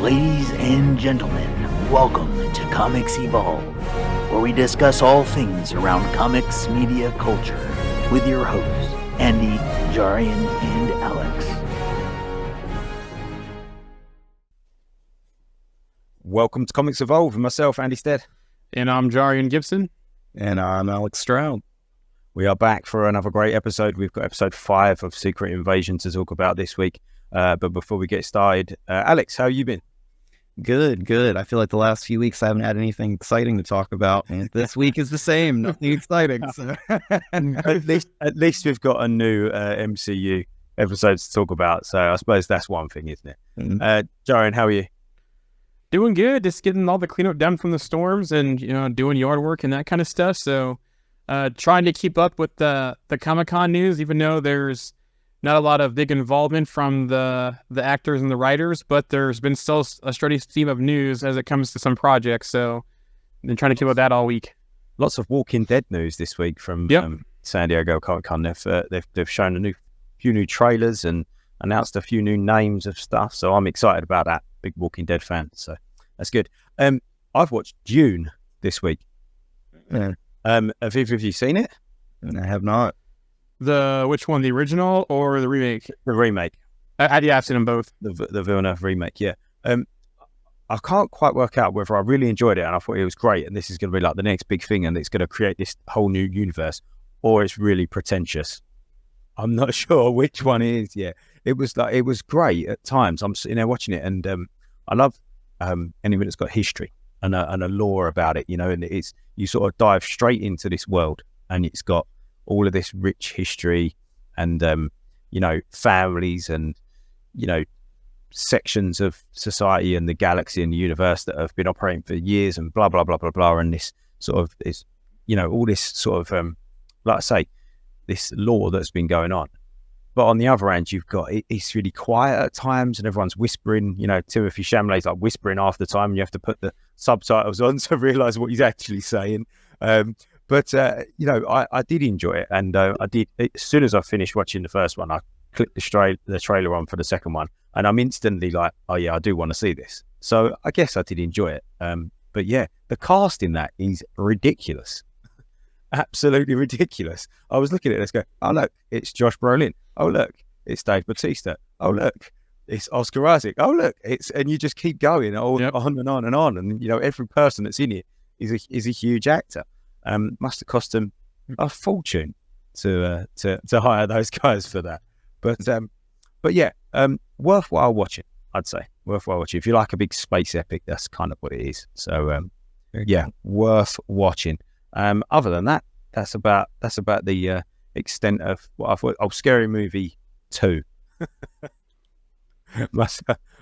Ladies and gentlemen, welcome to Comics Evolve, where we discuss all things around comics media culture with your hosts, Andy, Jarian, and Alex. Welcome to Comics Evolve with myself, Andy Stead. And I'm Jarian Gibson. And I'm Alex Stroud. We are back for another great episode. We've got episode 5 of Secret Invasion to talk about this week. But before we get started, Alex, how you been? Good. I feel like the last few weeks I haven't had anything exciting to talk about. And this week is the same. Nothing exciting. So. at least we've got a new MCU episode to talk about. So I suppose that's one thing, isn't it? Mm-hmm. Jarian, how are you? Doing good. Just getting all the cleanup done from the storms and, doing yard work and that kind of stuff. So trying to keep up with the Comic-Con news, even though there's not a lot of big involvement from the actors and the writers, but there's been still a steady stream of news as it comes to some projects. So I've been trying to keep up with that all week. Lots of Walking Dead news this week from San Diego Comic-Con. They've shown a few new trailers and announced a few new names of stuff. So I'm excited about that. Big Walking Dead fan. So that's good. I've watched Dune this week. Yeah. Have either of you seen it? I have not. Which one, the original or the remake? The remake. I've seen them both. The Villeneuve remake, yeah. I can't quite work out whether I really enjoyed it and I thought it was great and this is going to be like the next big thing and it's going to create this whole new universe, or it's really pretentious. I'm not sure which one it is. Yeah, it was great at times. I'm sitting there watching it and I love anything that's got history and a lore about it, and you sort of dive straight into this world and it's got all of this rich history and, families and, sections of society and the galaxy and the universe that have been operating for years and blah, blah, blah, blah, blah. And this sort of is, all this sort of, like I say, this lore that's been going on. But on the other hand, you've got, it's really quiet at times and everyone's whispering, Timothy Chalamet's like whispering half the time and you have to put the subtitles on to realize what he's actually saying. But I did enjoy it, and I did. As soon as I finished watching the first one, I clicked the trailer on for the second one, and I'm instantly like, "Oh yeah, I do want to see this." So I guess I did enjoy it. But yeah, the cast in that is ridiculous, absolutely ridiculous. I was looking at it, let's go. Oh look, it's Josh Brolin. Oh look, it's Dave Bautista. Oh look, it's Oscar Isaac. Oh look, and you just keep going on and on and on, and every person that's in it is a huge actor. Must have cost them a fortune to hire those guys for that, but yeah, worthwhile watching. I'd say worthwhile watching if you like a big space epic. That's kind of what it is. So yeah, worth watching. Other than that, that's about the extent of what I thought. Oh, Scary Movie 2.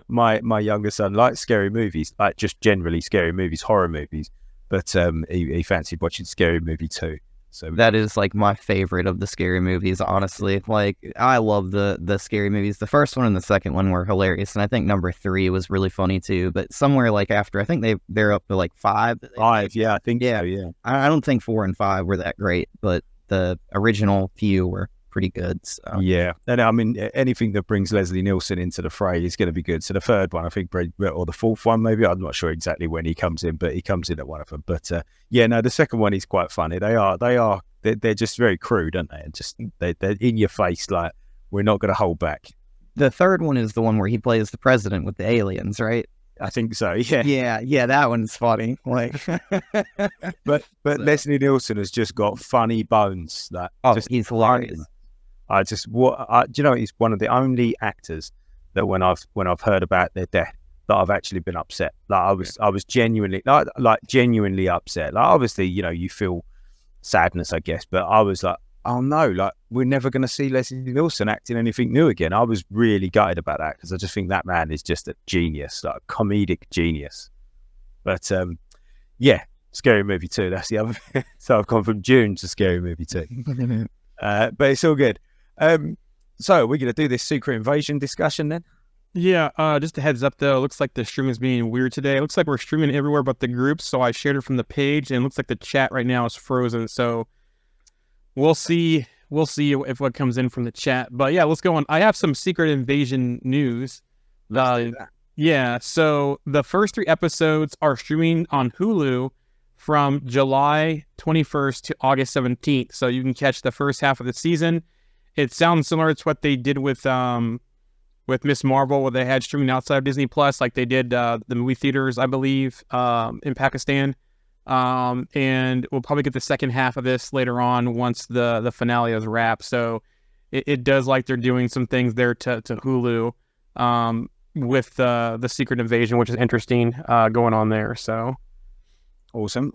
my younger son likes scary movies, like just generally scary movies, horror movies. But he fancied watching Scary Movie 2. So that is like my favorite of the scary movies, honestly. Like, I love the scary movies. The first one and the second one were hilarious, and I think number 3 was really funny too. But somewhere like after, I think they're up to like 5. 5, yeah, I think so, yeah. I don't think 4 and 5 were that great, but the original few were pretty good. So. Yeah, and I mean anything that brings Leslie Nielsen into the fray is going to be good. So the third one, I think, or the fourth one, maybe, I'm not sure exactly when he comes in, but he comes in at one of them. But yeah, no, the second one is quite funny. They're just very crude, aren't they? And just they're in your face, like, we're not going to hold back. The third one is the one where he plays the president with the aliens, right? I think so. Yeah. Yeah. That one's funny. Like, but Leslie Nielsen has just got funny bones. He's hilarious. He's one of the only actors that when I've heard about their death that I've actually been upset. Like I was genuinely genuinely upset. Like obviously, you feel sadness, I guess, but I was like, oh no, like we're never going to see Leslie Nielsen acting anything new again. I was really gutted about that because I just think that man is just a genius, like a comedic genius. But yeah, Scary Movie 2. That's the other thing. So I've gone from Dune to Scary Movie 2. But it's all good. So we're going to do this Secret Invasion discussion then? Yeah, just a heads up though, it looks like the stream is being weird today. It looks like we're streaming everywhere but the group, so I shared it from the page, and it looks like the chat right now is frozen, so we'll see if what comes in from the chat. But yeah, let's go on. I have some Secret Invasion news. Yeah, so the first 3 episodes are streaming on Hulu from July 21st to August 17th. So you can catch the first half of the season. It sounds similar to what they did with Miss Marvel, where they had streaming outside of Disney Plus, like they did the movie theaters, I believe, in Pakistan. And we'll probably get the second half of this later on once the finale is wrapped. So it does like they're doing some things there to Hulu with the Secret Invasion, which is interesting going on there. So Awesome.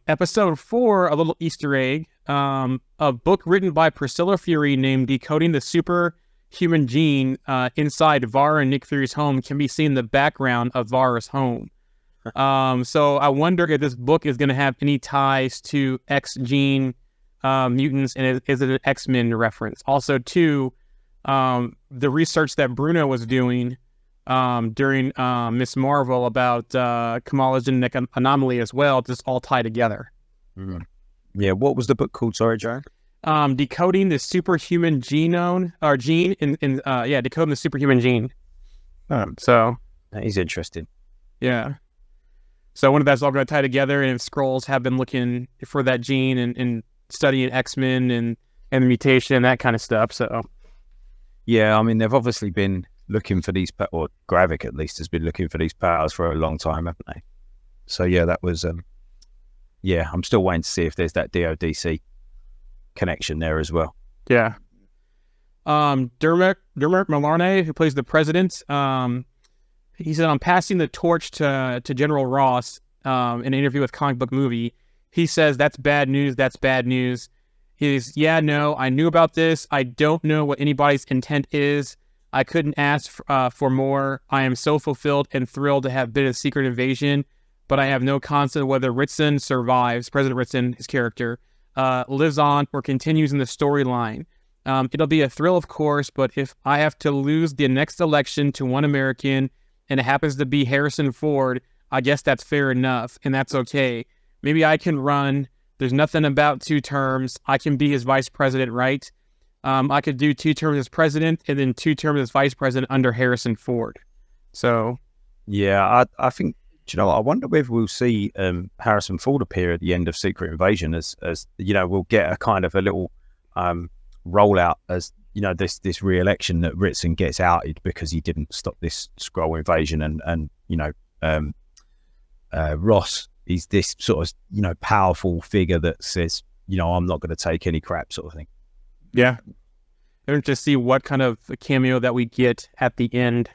episode 4, a little Easter egg, a book written by Priscilla Fury named Decoding the Superhuman Gene inside Vara and Nick Fury's home can be seen in the background of Vara's home. So I wonder if this book is going to have any ties to X gene mutants, and is it an X-Men reference? Also, too, the research that Bruno was doing during Miss Marvel about Kamala's genetic anomaly as well, just all tie together. Mm. Yeah, what was the book called? Sorry, Joe. Decoding the Superhuman Genome, or Gene, Decoding the Superhuman Gene. So That is interesting. yeah. So I wonder if that's all going to tie together, and if Skrulls have been looking for that gene and studying X-Men and the mutation and that kind of stuff. So Yeah, I mean, they've obviously been looking for these, or Gravik at least has been looking for these powers for a long time, haven't they? So yeah, that was, I'm still waiting to see if there's that DODC connection there as well. yeah. Dermot Mulroney, who plays the president, he said, "I'm passing the torch to General Ross in an interview with Comic Book Movie." He says, "That's bad news. That's bad news." He's, "Yeah, no, I knew about this. I don't know what anybody's intent is. I couldn't ask for more. I am so fulfilled and thrilled to have been a Secret Invasion, but I have no concept whether Ritson survives." President Ritson, his character, lives on or continues in the storyline. It'll be a thrill, of course, but if I have to lose the next election to one American and it happens to be Harrison Ford, I guess that's fair enough, and that's okay. Maybe I can run. There's nothing about 2 terms. I can be his vice president, right? I could do 2 terms as president and then 2 terms as vice president under Harrison Ford. So, Yeah, I think, I wonder whether we'll see Harrison Ford appear at the end of Secret Invasion as we'll get a kind of a little rollout as, this re-election that Ritson gets outed because he didn't stop this Skrull invasion, and Ross is this sort of, powerful figure that says, I'm not going to take any crap, sort of thing. yeah. And to see what kind of cameo that we get at the end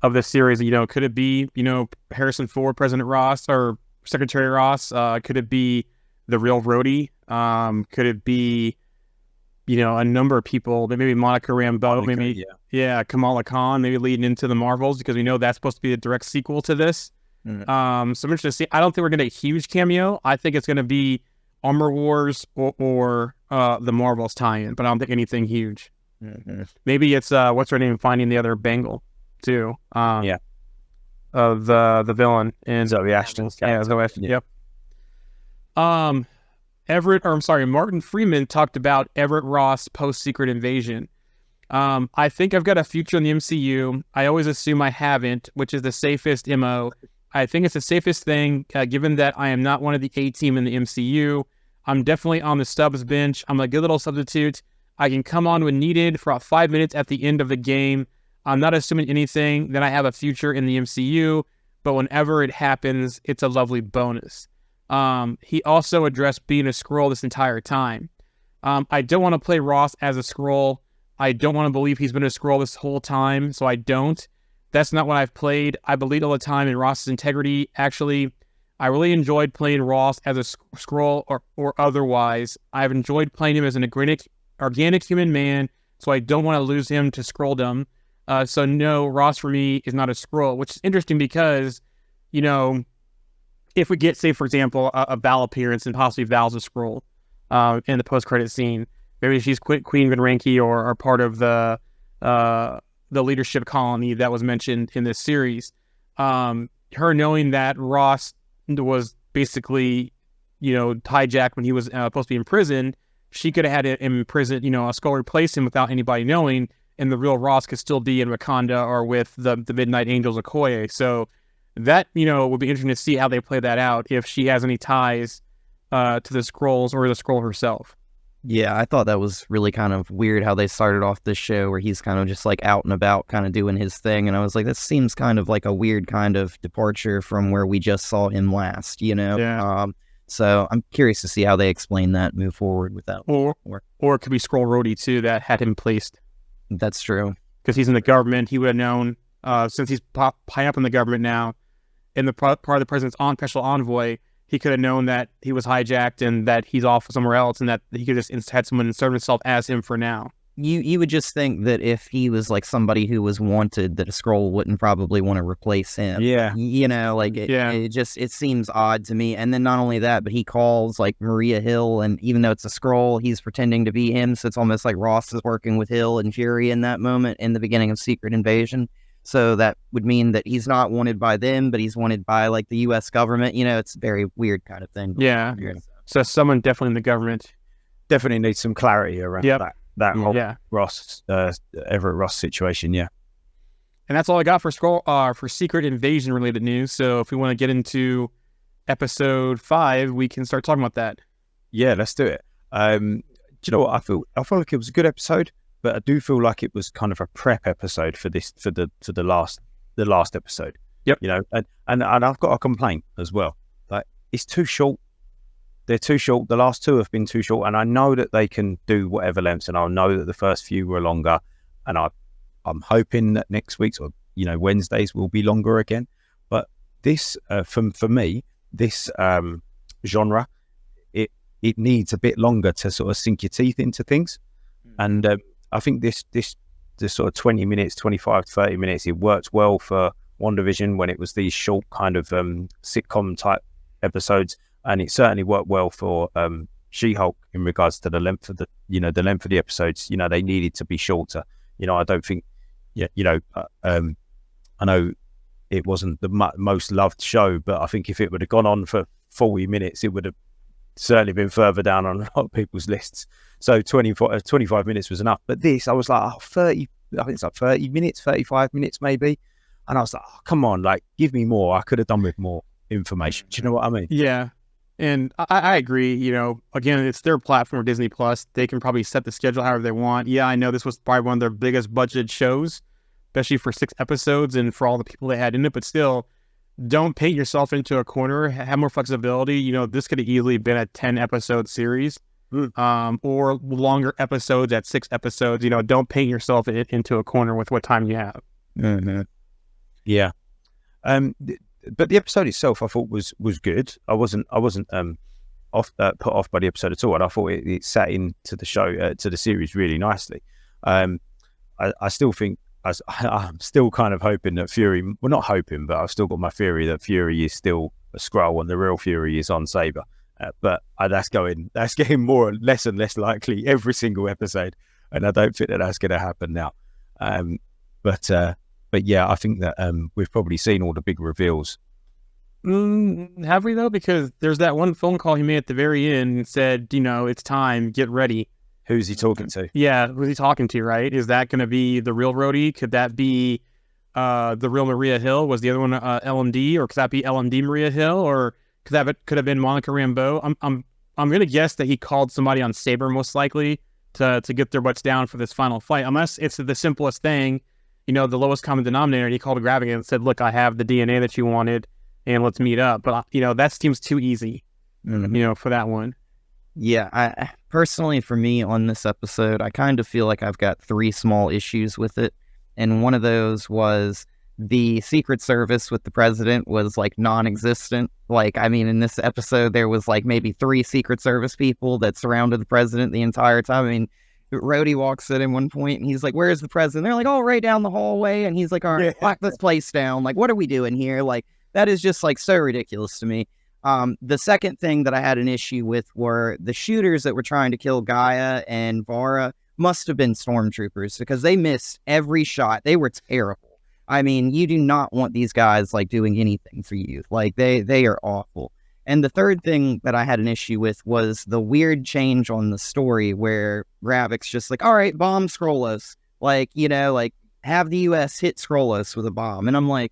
of the series. Could it be, Harrison Ford, President Ross, or Secretary Ross? Could it be the real Rhodey? Could it be, a number of people, maybe Monica Rambeau, Kamala Khan, maybe leading into the Marvels, because we know that's supposed to be a direct sequel to this. So I'm interested to see. I don't think we're going to get a huge cameo. I think it's going to be Armor Wars or the Marvels tie-in, but I don't think anything huge. Mm-hmm. Maybe it's what's her name, finding the other Bengal too. Of the villain in Zoe Ashton's character. Yeah, Zoe Ashton. Yep. Martin Freeman talked about Everett Ross post-Secret Invasion. I think I've got a future in the MCU. I always assume I haven't, which is the safest MO. I think it's the safest thing, given that I am not one of the A-team in the MCU. I'm definitely on the subs bench. I'm a good little substitute. I can come on when needed for about 5 minutes at the end of the game. I'm not assuming anything that I have a future in the MCU, but whenever it happens, it's a lovely bonus. He also addressed being a Skrull this entire time. I don't want to play Ross as a Skrull. I don't want to believe he's been a Skrull this whole time, so I don't. That's not what I've played. I believe all the time in Ross's integrity. Actually, I really enjoyed playing Ross as a Skrull or otherwise. I've enjoyed playing him as an organic human man, so I don't want to lose him to Skrulldom. So no, Ross for me is not a Skrull, which is interesting because, if we get, say, for example, a Val appearance and possibly Val's a Skrull in the post-credit scene, maybe she's Queen Grenranki or part of the leadership colony that was mentioned in this series. Her knowing that Ross was basically, hijacked when he was supposed to be in prison, she could have had him in prison, a Skrull replace him without anybody knowing, and the real Ross could still be in Wakanda or with the Midnight Angels Okoye. So that, would be interesting to see how they play that out, if she has any ties to the Skrulls or the Skrull herself. Yeah, I thought that was really kind of weird how they started off this show where he's kind of just like out and about kind of doing his thing. And I was like, this seems kind of like a weird kind of departure from where we just saw him last, Yeah. So I'm curious to see how they explain that, move forward with that. Or it could be Skrull Rhodey too that had him placed. That's true. Because he's in the government, he would have known, since he's high up in the government now, in the part of the president's special envoy, he could have known that he was hijacked and that he's off somewhere else, and that he could just had someone insert himself as him for now. You would just think that if he was like somebody who was wanted, that a Skrull wouldn't probably want to replace him. Yeah. It seems odd to me. And then not only that, but he calls like Maria Hill, and even though it's a Skrull, he's pretending to be him. So it's almost like Ross is working with Hill and Fury in that moment in the beginning of Secret Invasion. So that would mean that he's not wanted by them, but he's wanted by like the U.S. government. It's a very weird kind of thing. Yeah. So someone definitely in the government. Definitely needs some clarity around that whole Ross, Everett Ross situation. Yeah. And that's all I got for for Secret Invasion related news. So if we want to get into episode 5, we can start talking about that. Yeah, let's do it. Do you know what I feel? I feel like it was a good episode, but I do feel like it was kind of a prep episode for the last episode. Yep. And I've got a complaint as well. Like, it's too short. They're too short. The last 2 have been too short, and I know that they can do whatever lengths, and I know that the first few were longer, and I'm hoping that next week's or Wednesdays will be longer again. But this, for me, this genre, it needs a bit longer to sort of sink your teeth into things, and I think this sort of 20 minutes, 25 to 30 minutes, it worked well for WandaVision when it was these short kind of sitcom type episodes, and it certainly worked well for She-Hulk in regards to the length of the episodes. They needed to be shorter. I don't think, I know it wasn't the most loved show, but I think if it would have gone on for 40 minutes, it would have certainly been further down on a lot of people's lists. So 25 minutes was enough. But this, I was like, 30, I think it's like 30 minutes, 35 minutes maybe. And I was like, come on, like, give me more. I could have done with more information. Do you know what I mean? Yeah. And I agree. Again, it's their platform, Disney Plus. They can probably set the schedule however they want. Yeah, I know this was probably one of their biggest budgeted shows, especially for 6 episodes and for all the people they had in it. But still, don't paint yourself into a corner. Have more flexibility. This could have easily been a 10-episode series, or longer episodes at 6 episodes. Don't paint yourself into a corner with what time you have. Mm-hmm. Yeah. But the episode itself, I thought was good. I wasn't put off by the episode at all, and I thought it sat into the show, to the series really nicely. I still think I'm still kind of hoping that Fury. Well, not hoping, but I've still got my theory that Fury is still a Skrull and the real Fury is on Saber. But that's getting less and less likely every single episode, and I don't think that that's going to happen now. But yeah, I think that we've probably seen all the big reveals. Have we though? Because there's that one phone call he made at the very end and said, it's time, get ready. Who's he talking to? Yeah, who's he talking to, right? Is that going to be the real Rhodey? Could that be the real Maria Hill? Was the other one LMD? Or could that be LMD Maria Hill? Or could have been Monica Rambeau? I'm going to guess that he called somebody on Saber most likely to get their butts down for this final fight. Unless it's the simplest thing, the lowest common denominator. He called Gravigan and said, look, I have the DNA that you wanted and let's meet up. But, that seems too easy, for that one. Yeah, I personally, for me on this episode, I kind of feel like I've got 3 small issues with it. And one of those was the Secret Service with the president was like non-existent. Like, I mean, in this episode, there was like maybe 3 Secret Service people that surrounded the president the entire time. I mean, Rhodey walks in at one point and he's like, where's the president? They're like, oh, right down the hallway. And he's like, all right, lock this place down. Like, what are we doing here? Like, that is just like so ridiculous to me. The second thing that I had an issue with were the shooters that were trying to kill Gaia and Vara must have been stormtroopers because they missed every shot. They were terrible. I mean, you do not want these guys like doing anything for you. Like they are awful. And the third thing that I had an issue with was the weird change on the story where Gravik's just like, all right, bomb Skrullos. like, like have the U.S. hit Skrullos with a bomb. And I'm like,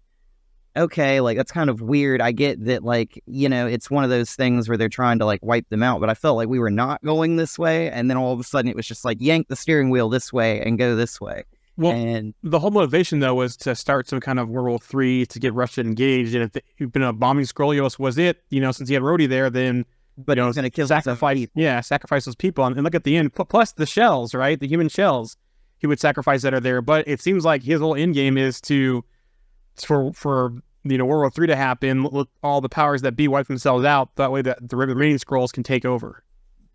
okay, like that's kind of weird. I get that, like, it's one of those things where they're trying to like wipe them out, but I felt like we were not going this way. And then all of a sudden it was just like yank the steering wheel this way and go this way. Well, and the whole motivation, though, was to start some kind of World War III to get Russia engaged. And if bombing Skrullos was it, since he had Rhodey there, then but he was going to kill sacrifice those people. And look at the end, plus the shells, right? The human shells he would sacrifice that are there. But it seems like his whole end game is for World War III to happen, let all the powers that be wipe themselves out. That way the remaining Skrulls can take over.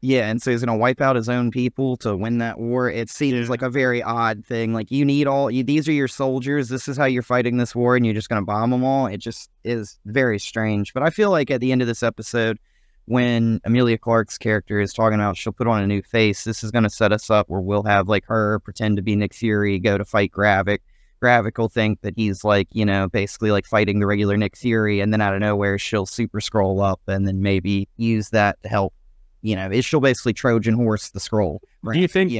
Yeah, and so he's going to wipe out his own people to win that war. It seems like a very odd thing. Like, you need these are your soldiers. This is how you're fighting this war, and you're just going to bomb them all. It just is very strange. But I feel like at the end of this episode, when Emilia Clarke's character is talking about she'll put on a new face, this is going to set us up where we'll have like her pretend to be Nick Fury, go to fight Gravik. Gravik will think that he's like, basically like fighting the regular Nick Fury, and then out of nowhere she'll super scroll up and then maybe use that to help. She'll basically Trojan horse the Skrull. Right? Do you think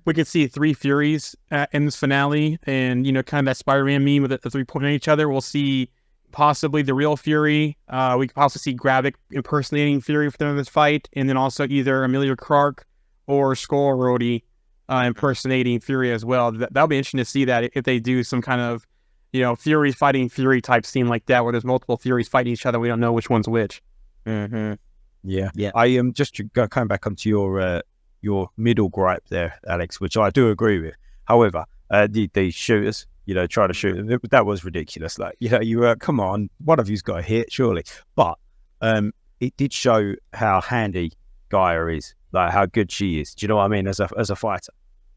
we could see 3 Furies in this finale, and kind of that Spider-Man meme with the 3 pointing at each other? We'll see possibly the real Fury. We could also see Gravik impersonating Fury for the end of this fight, and then also either Emilia Clarke or Skrull Rhodey impersonating Fury as well. That'll be interesting to see that if they do some kind of Fury fighting Fury type scene like that, where there's multiple Furies fighting each other. We don't know which one's which. Mm-hmm. Yeah. I am just coming back onto your middle gripe there, Alex, which I do agree with. However, the shooters, try to shoot, that was ridiculous. Like, you come on, one of you's got a hit, surely. But it did show how handy Gaia is, like how good she is. Do you know what I mean? As a fighter.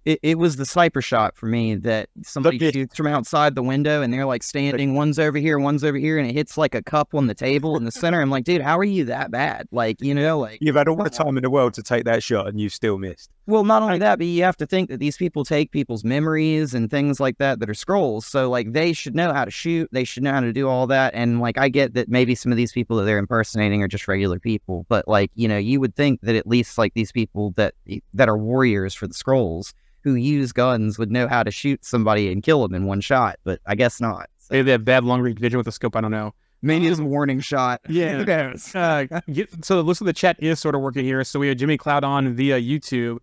It was the sniper shot for me that somebody shoots from outside the window and they're like standing, one's over here, and it hits like a cup on the table in the center. I'm like, dude, how are you that bad? Like, like you've had all the time in the world to take that shot and you've still missed. Well, not only that, but you have to think that these people take people's memories and things like that are Skrulls. So like they should know how to shoot. They should know how to do all that. And like, I get that maybe some of these people that they're impersonating are just regular people, but like, you would think that at least like these people that are warriors for the Skrulls who use guns would know how to shoot somebody and kill them in one shot, but I guess not. So. Maybe they have bad long-range vision with a scope, I don't know. Maybe it's a warning shot. Yeah. So the list of the chat is sort of working here. So we have Jimmy Cloud on via YouTube.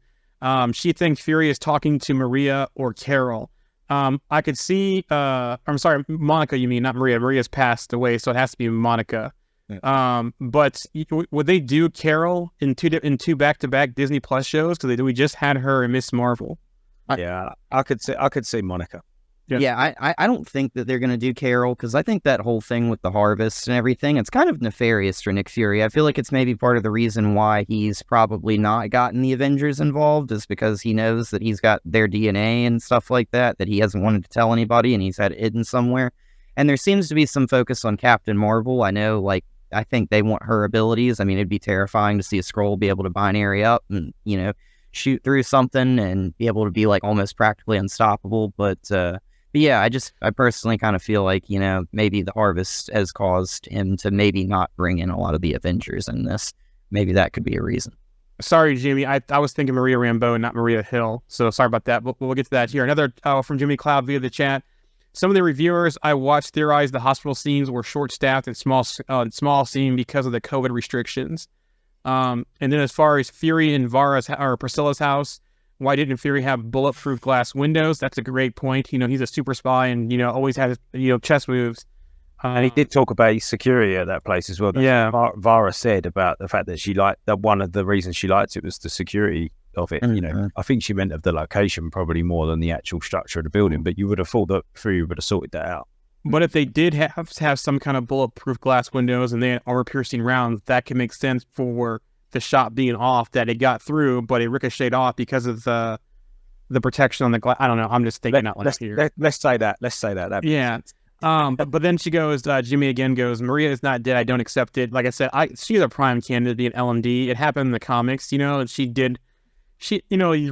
She thinks Fury is talking to Maria or Carol. I could see, I'm sorry, Monica, you mean, not Maria. Maria's passed away, so it has to be Monica. Yeah. But would they do Carol in two back-to-back Disney Plus shows? Because we just had her in Miss Marvel. I could see Monica. Yeah, I don't think that they're going to do Carol, because I think that whole thing with the harvest and everything, it's kind of nefarious for Nick Fury. I feel like it's maybe part of the reason why he's probably not gotten the Avengers involved, is because he knows that he's got their DNA and stuff like that he hasn't wanted to tell anybody, and he's had it hidden somewhere. And there seems to be some focus on Captain Marvel. I know, like, I think they want her abilities. I mean, it'd be terrifying to see a Skrull be able to binary up and, shoot through something and be able to be like almost practically unstoppable. But yeah, I personally kind of feel like, maybe the harvest has caused him to maybe not bring in a lot of the Avengers in this. Maybe that could be a reason. Sorry, Jimmy. I was thinking Maria Rambeau and not Maria Hill. So sorry about that. But we'll get to that here. Another from Jimmy Cloud via the chat. Some of the reviewers I watched theorize the hospital scenes were short-staffed and small scene because of the COVID restrictions. And then as far as Fury and Priscilla's house, why didn't Fury have bulletproof glass windows? That's a great point. He's a super spy and, always has, chess moves. And he did talk about his security at that place as well. Yeah. Vara said about the fact that she liked that one of the reasons she liked it was the security of it. Mm-hmm. I think she meant of the location probably more than the actual structure of the building, but you would have thought that Fury would have sorted that out. But if they did have some kind of bulletproof glass windows and they had armor-piercing rounds, that can make sense for the shot being off, that it got through, but it ricocheted off because of the protection on the glass. I don't know. I'm just thinking out loud here. Let's say that. Yeah. But then she goes, Jimmy again goes, Maria is not dead. I don't accept it. Like I said, she's a prime candidate to be an LMD. It happened in the comics, and you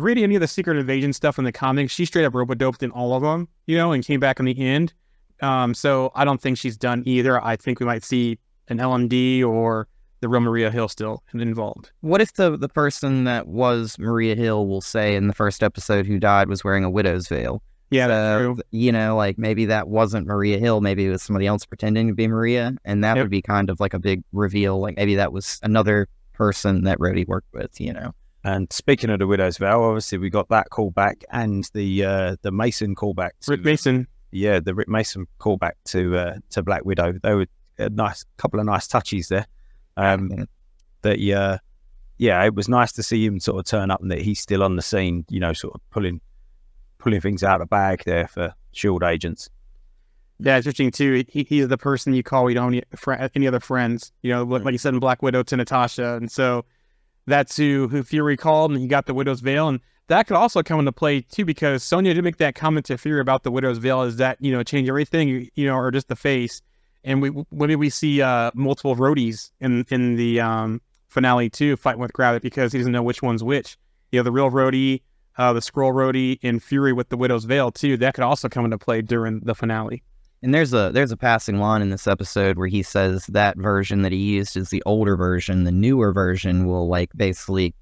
read any of the Secret Invasion stuff in the comics, she straight up robo-doped in all of them, and came back in the end. So I don't think she's done either. I think we might see an LMD or the real Maria Hill still involved. What if the person that was Maria Hill, will say in the first episode, who died was wearing a widow's veil? Yeah, that's true. You know, like maybe that wasn't Maria Hill. Maybe it was somebody else pretending to be Maria. And that would be kind of like a big reveal. Like maybe that was another person that Rhodey worked with, you know. And speaking of the Widow's Veil, obviously we got that callback and the Mason callback. Rick Mason. Yeah, the Rick Mason callback to Black Widow. They were a couple of nice touches there. It was nice to see him sort of turn up and that he's still on the scene, you know, sort of pulling things out of the bag there for SHIELD agents. Yeah, it's interesting too. He's the person you call. We don't have any other friends. You know, like you said in Black Widow to Natasha, and so that's who Fury called, and he got the Widow's Veil, and that could also come into play too because Sonya did make that comment to Fury about the Widow's Veil. Is that, you know, change everything, you know, or just the face? And maybe we see multiple Rhodey's in the finale too, fighting with Gravik because he doesn't know which one's which. You know, the real Rhodey, the Skrull Rhodey, and Fury with the Widow's Veil too. That could also come into play during the finale. And there's a passing line in this episode where he says that version that he used is the older version. The newer version will like basically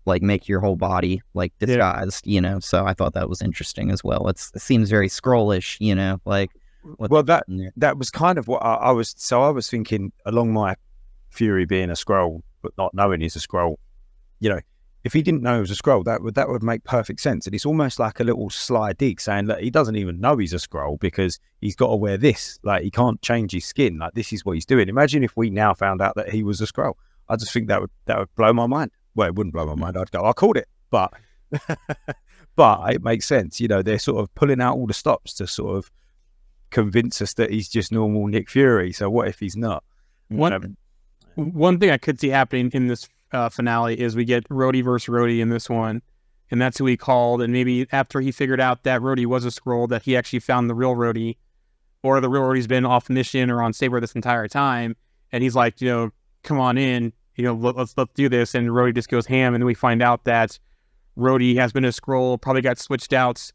like make your whole body like disguised, you know. So I thought that was interesting as well. It seems very Skrullish, you know, like. Well, that was kind of what I was. So I was thinking along my Fury being a Skrull, but not knowing he's a Skrull. You know, if he didn't know he was a Skrull, that would make perfect sense. And it's almost like a little sly dig saying that he doesn't even know he's a Skrull because he's got to wear this. Like he can't change his skin. Like this is what he's doing. Imagine if we now found out that he was a Skrull. I just think that would blow my mind. Well, it wouldn't blow my mind. I'd go, I called it, but but it makes sense. You know, they're sort of pulling out all the stops to sort of convince us that he's just normal Nick Fury. So what if he's not? One thing I could see happening in this finale is we get Rhodey versus Rhodey in this one, and that's who he called. And maybe after he figured out that Rhodey was a Skrull, that he actually found the real Rhodey, or the real Rhodey's been off mission or on Saber this entire time, and he's like, you know, come on in, you know, let's do this. And Rhodey just goes ham, and then we find out that Rhodey has been a Skrull, probably got switched out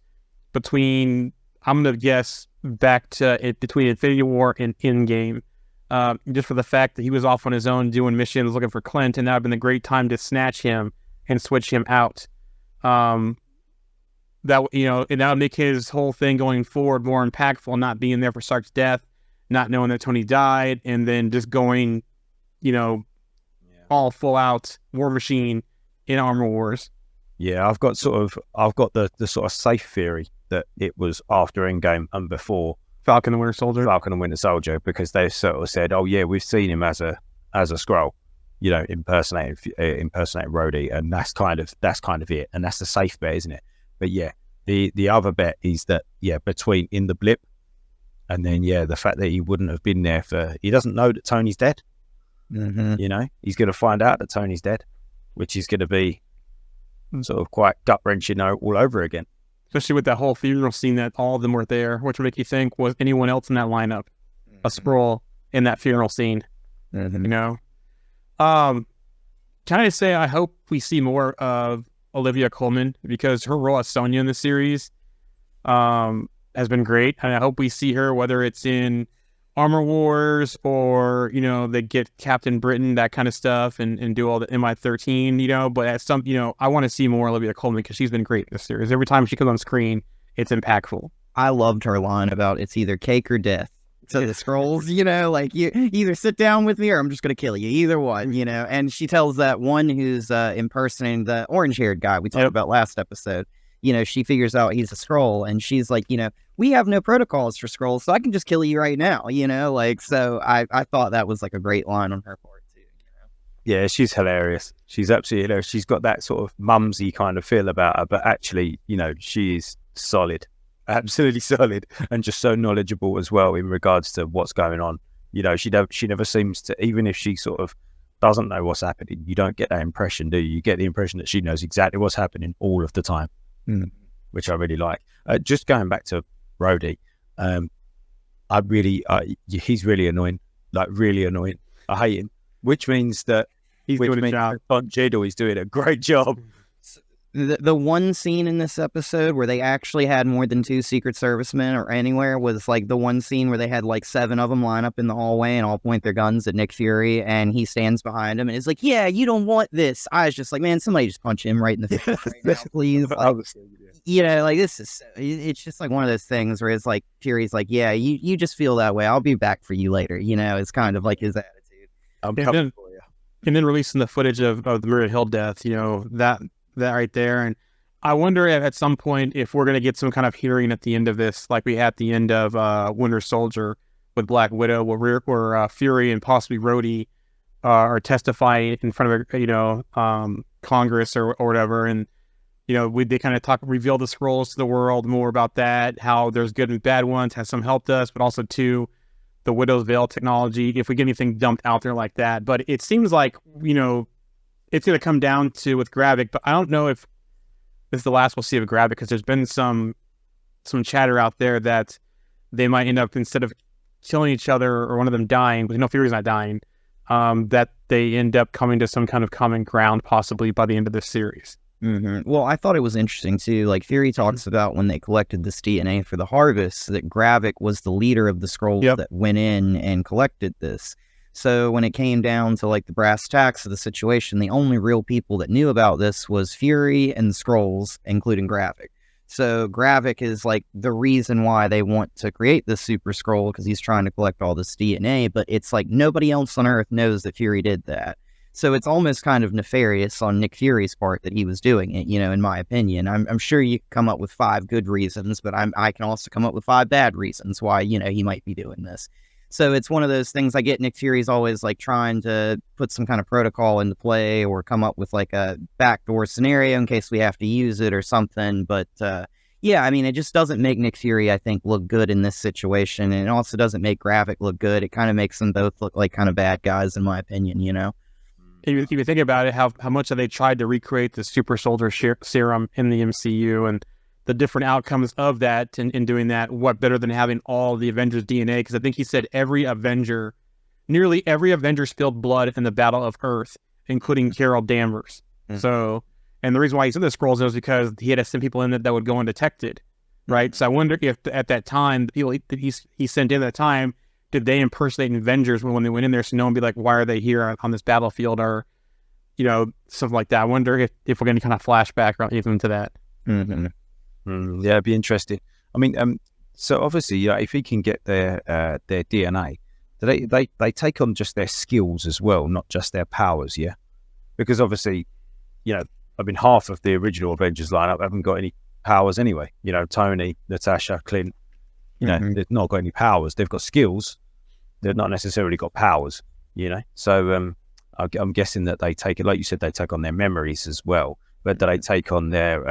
between, I'm gonna guess, back to between Infinity War and Endgame. Just for the fact that he was off on his own doing missions looking for Clint, and that would have been a great time to snatch him and switch him out. That, you know, and that would make his whole thing going forward more impactful, not being there for Stark's death, not knowing that Tony died, and then just going, you know, all full out War Machine in Armor Wars. Yeah, I've got the sort of safe theory that it was after Endgame and before Falcon and Winter Soldier, because they sort of said, "Oh yeah, we've seen him as a Skrull, you know, impersonating Rhodey," and that's kind of it, and that's the safe bet, isn't it? But yeah, the other bet is that between in the blip, and then the fact that he wouldn't have been there he doesn't know that Tony's dead. Mm-hmm. You know, he's going to find out that Tony's dead, which is going to be sort of quite gut wrenching all over again. Especially with that whole funeral scene that all of them were there, which would make you think, was anyone else in that lineup a Skrull in that funeral scene? Mm-hmm. You know? Can I say I hope we see more of Olivia Colman, because her role as Sonya in the series has been great, and I hope we see her, whether it's in Armor Wars or, you know, they get Captain Britain, that kind of stuff, and do all the MI13, you know, but at some, you know, I want to see more Olivia Colman because she's been great in this series. Every time she comes on screen, it's impactful. I loved her line about it's either cake or death to the Skrulls, you know, like you either sit down with me or I'm just going to kill you, either one, you know. And she tells that one who's impersonating the orange-haired guy we talked about last episode, you know, she figures out he's a Skrull, and she's like, you know, we have no protocols for Skrulls, so I can just kill you right now, you know, like, so I thought that was like a great line on her part too, you know? Yeah, she's hilarious. She's absolutely hilarious. She's got that sort of mumsy kind of feel about her, but actually, you know, she is solid, absolutely solid, and just so knowledgeable as well in regards to what's going on. You know, she never seems to, even if she sort of doesn't know what's happening, you don't get that impression, do you? You get the impression that she knows exactly what's happening all of the time. Which I really like. Just going back to Rhodey, he's really annoying, like really annoying. I hate him, which means that He's doing a job. Don Cheadle is doing a great job. The one scene in this episode where they actually had more than 2 Secret Servicemen or anywhere was like the one scene where they had like 7 of them line up in the hallway and all point their guns at Nick Fury, and he stands behind him and is like, "Yeah, you don't want this." I was just like, man, somebody just punch him right in the face right now, please. Like, like this is, it's just like one of those things where it's like Fury's like, "Yeah, you just feel that way. I'll be back for you later." It's kind of like his attitude. I'm And coming then- for you. And then releasing the footage of the Maria Hill death, that right there. And I wonder if at some point if we're going to get some kind of hearing at the end of this, like we had at the end of Winter Soldier with Black Widow, where Fury and possibly Rhodey are testifying in front of Congress or whatever, and they kind of reveal the scrolls to the world more about that, how there's good and bad ones, has some helped us, but also too the Widow's Veil technology. If we get anything dumped out there like that, but it seems like it's going to come down to with Gravik, but I don't know if this is the last we'll see of Gravik, because there's been some chatter out there that they might end up, instead of killing each other or one of them dying, but Fury's not dying, that they end up coming to some kind of common ground possibly by the end of this series. Mm-hmm. Well, I thought it was interesting too. Like Fury talks about when they collected this DNA for the harvest, that Gravik was the leader of the Skrulls that went in and collected this. So when it came down to like the brass tacks of the situation, the only real people that knew about this was Fury and the Skrulls, including Gravik. So Gravik is like the reason why they want to create this Super Skrull, because he's trying to collect all this DNA, but it's like nobody else on Earth knows that Fury did that. So it's almost kind of nefarious on Nick Fury's part that he was doing it, in my opinion. I'm sure you can come up with 5 good reasons, but I can also come up with 5 bad reasons why, he might be doing this. So it's one of those things. I get Nick Fury's always like trying to put some kind of protocol into play or come up with like a backdoor scenario in case we have to use it or something. But it just doesn't make Nick Fury, I think, look good in this situation. And it also doesn't make Gravik look good. It kind of makes them both look like kind of bad guys, in my opinion, If you think about it, how much have they tried to recreate the super soldier serum in the MCU and the different outcomes of that in doing that? What better than having all the Avengers DNA? Because I think he said nearly every Avenger spilled blood in the Battle of Earth, including Carol Danvers. Mm-hmm. So, and the reason why he said the scrolls is because he had to send people in that would go undetected, right? So I wonder if at that time, the people he sent in at that time, did they impersonate Avengers when they went in there, so no one would be like, why are they here on this battlefield, or something like that. I wonder if we're going to kind of flashback or even to that. Mm-hmm. Yeah, it'd be interesting. I mean, so obviously, if he can get their DNA, they take on just their skills as well, not just their powers, yeah? Because obviously, half of the original Avengers lineup haven't got any powers anyway. Tony, Natasha, Clint, they've not got any powers. They've skills. Skills. They've not necessarily got powers, So I'm guessing that they take it, like you said, they take on their memories as well, but do they take on their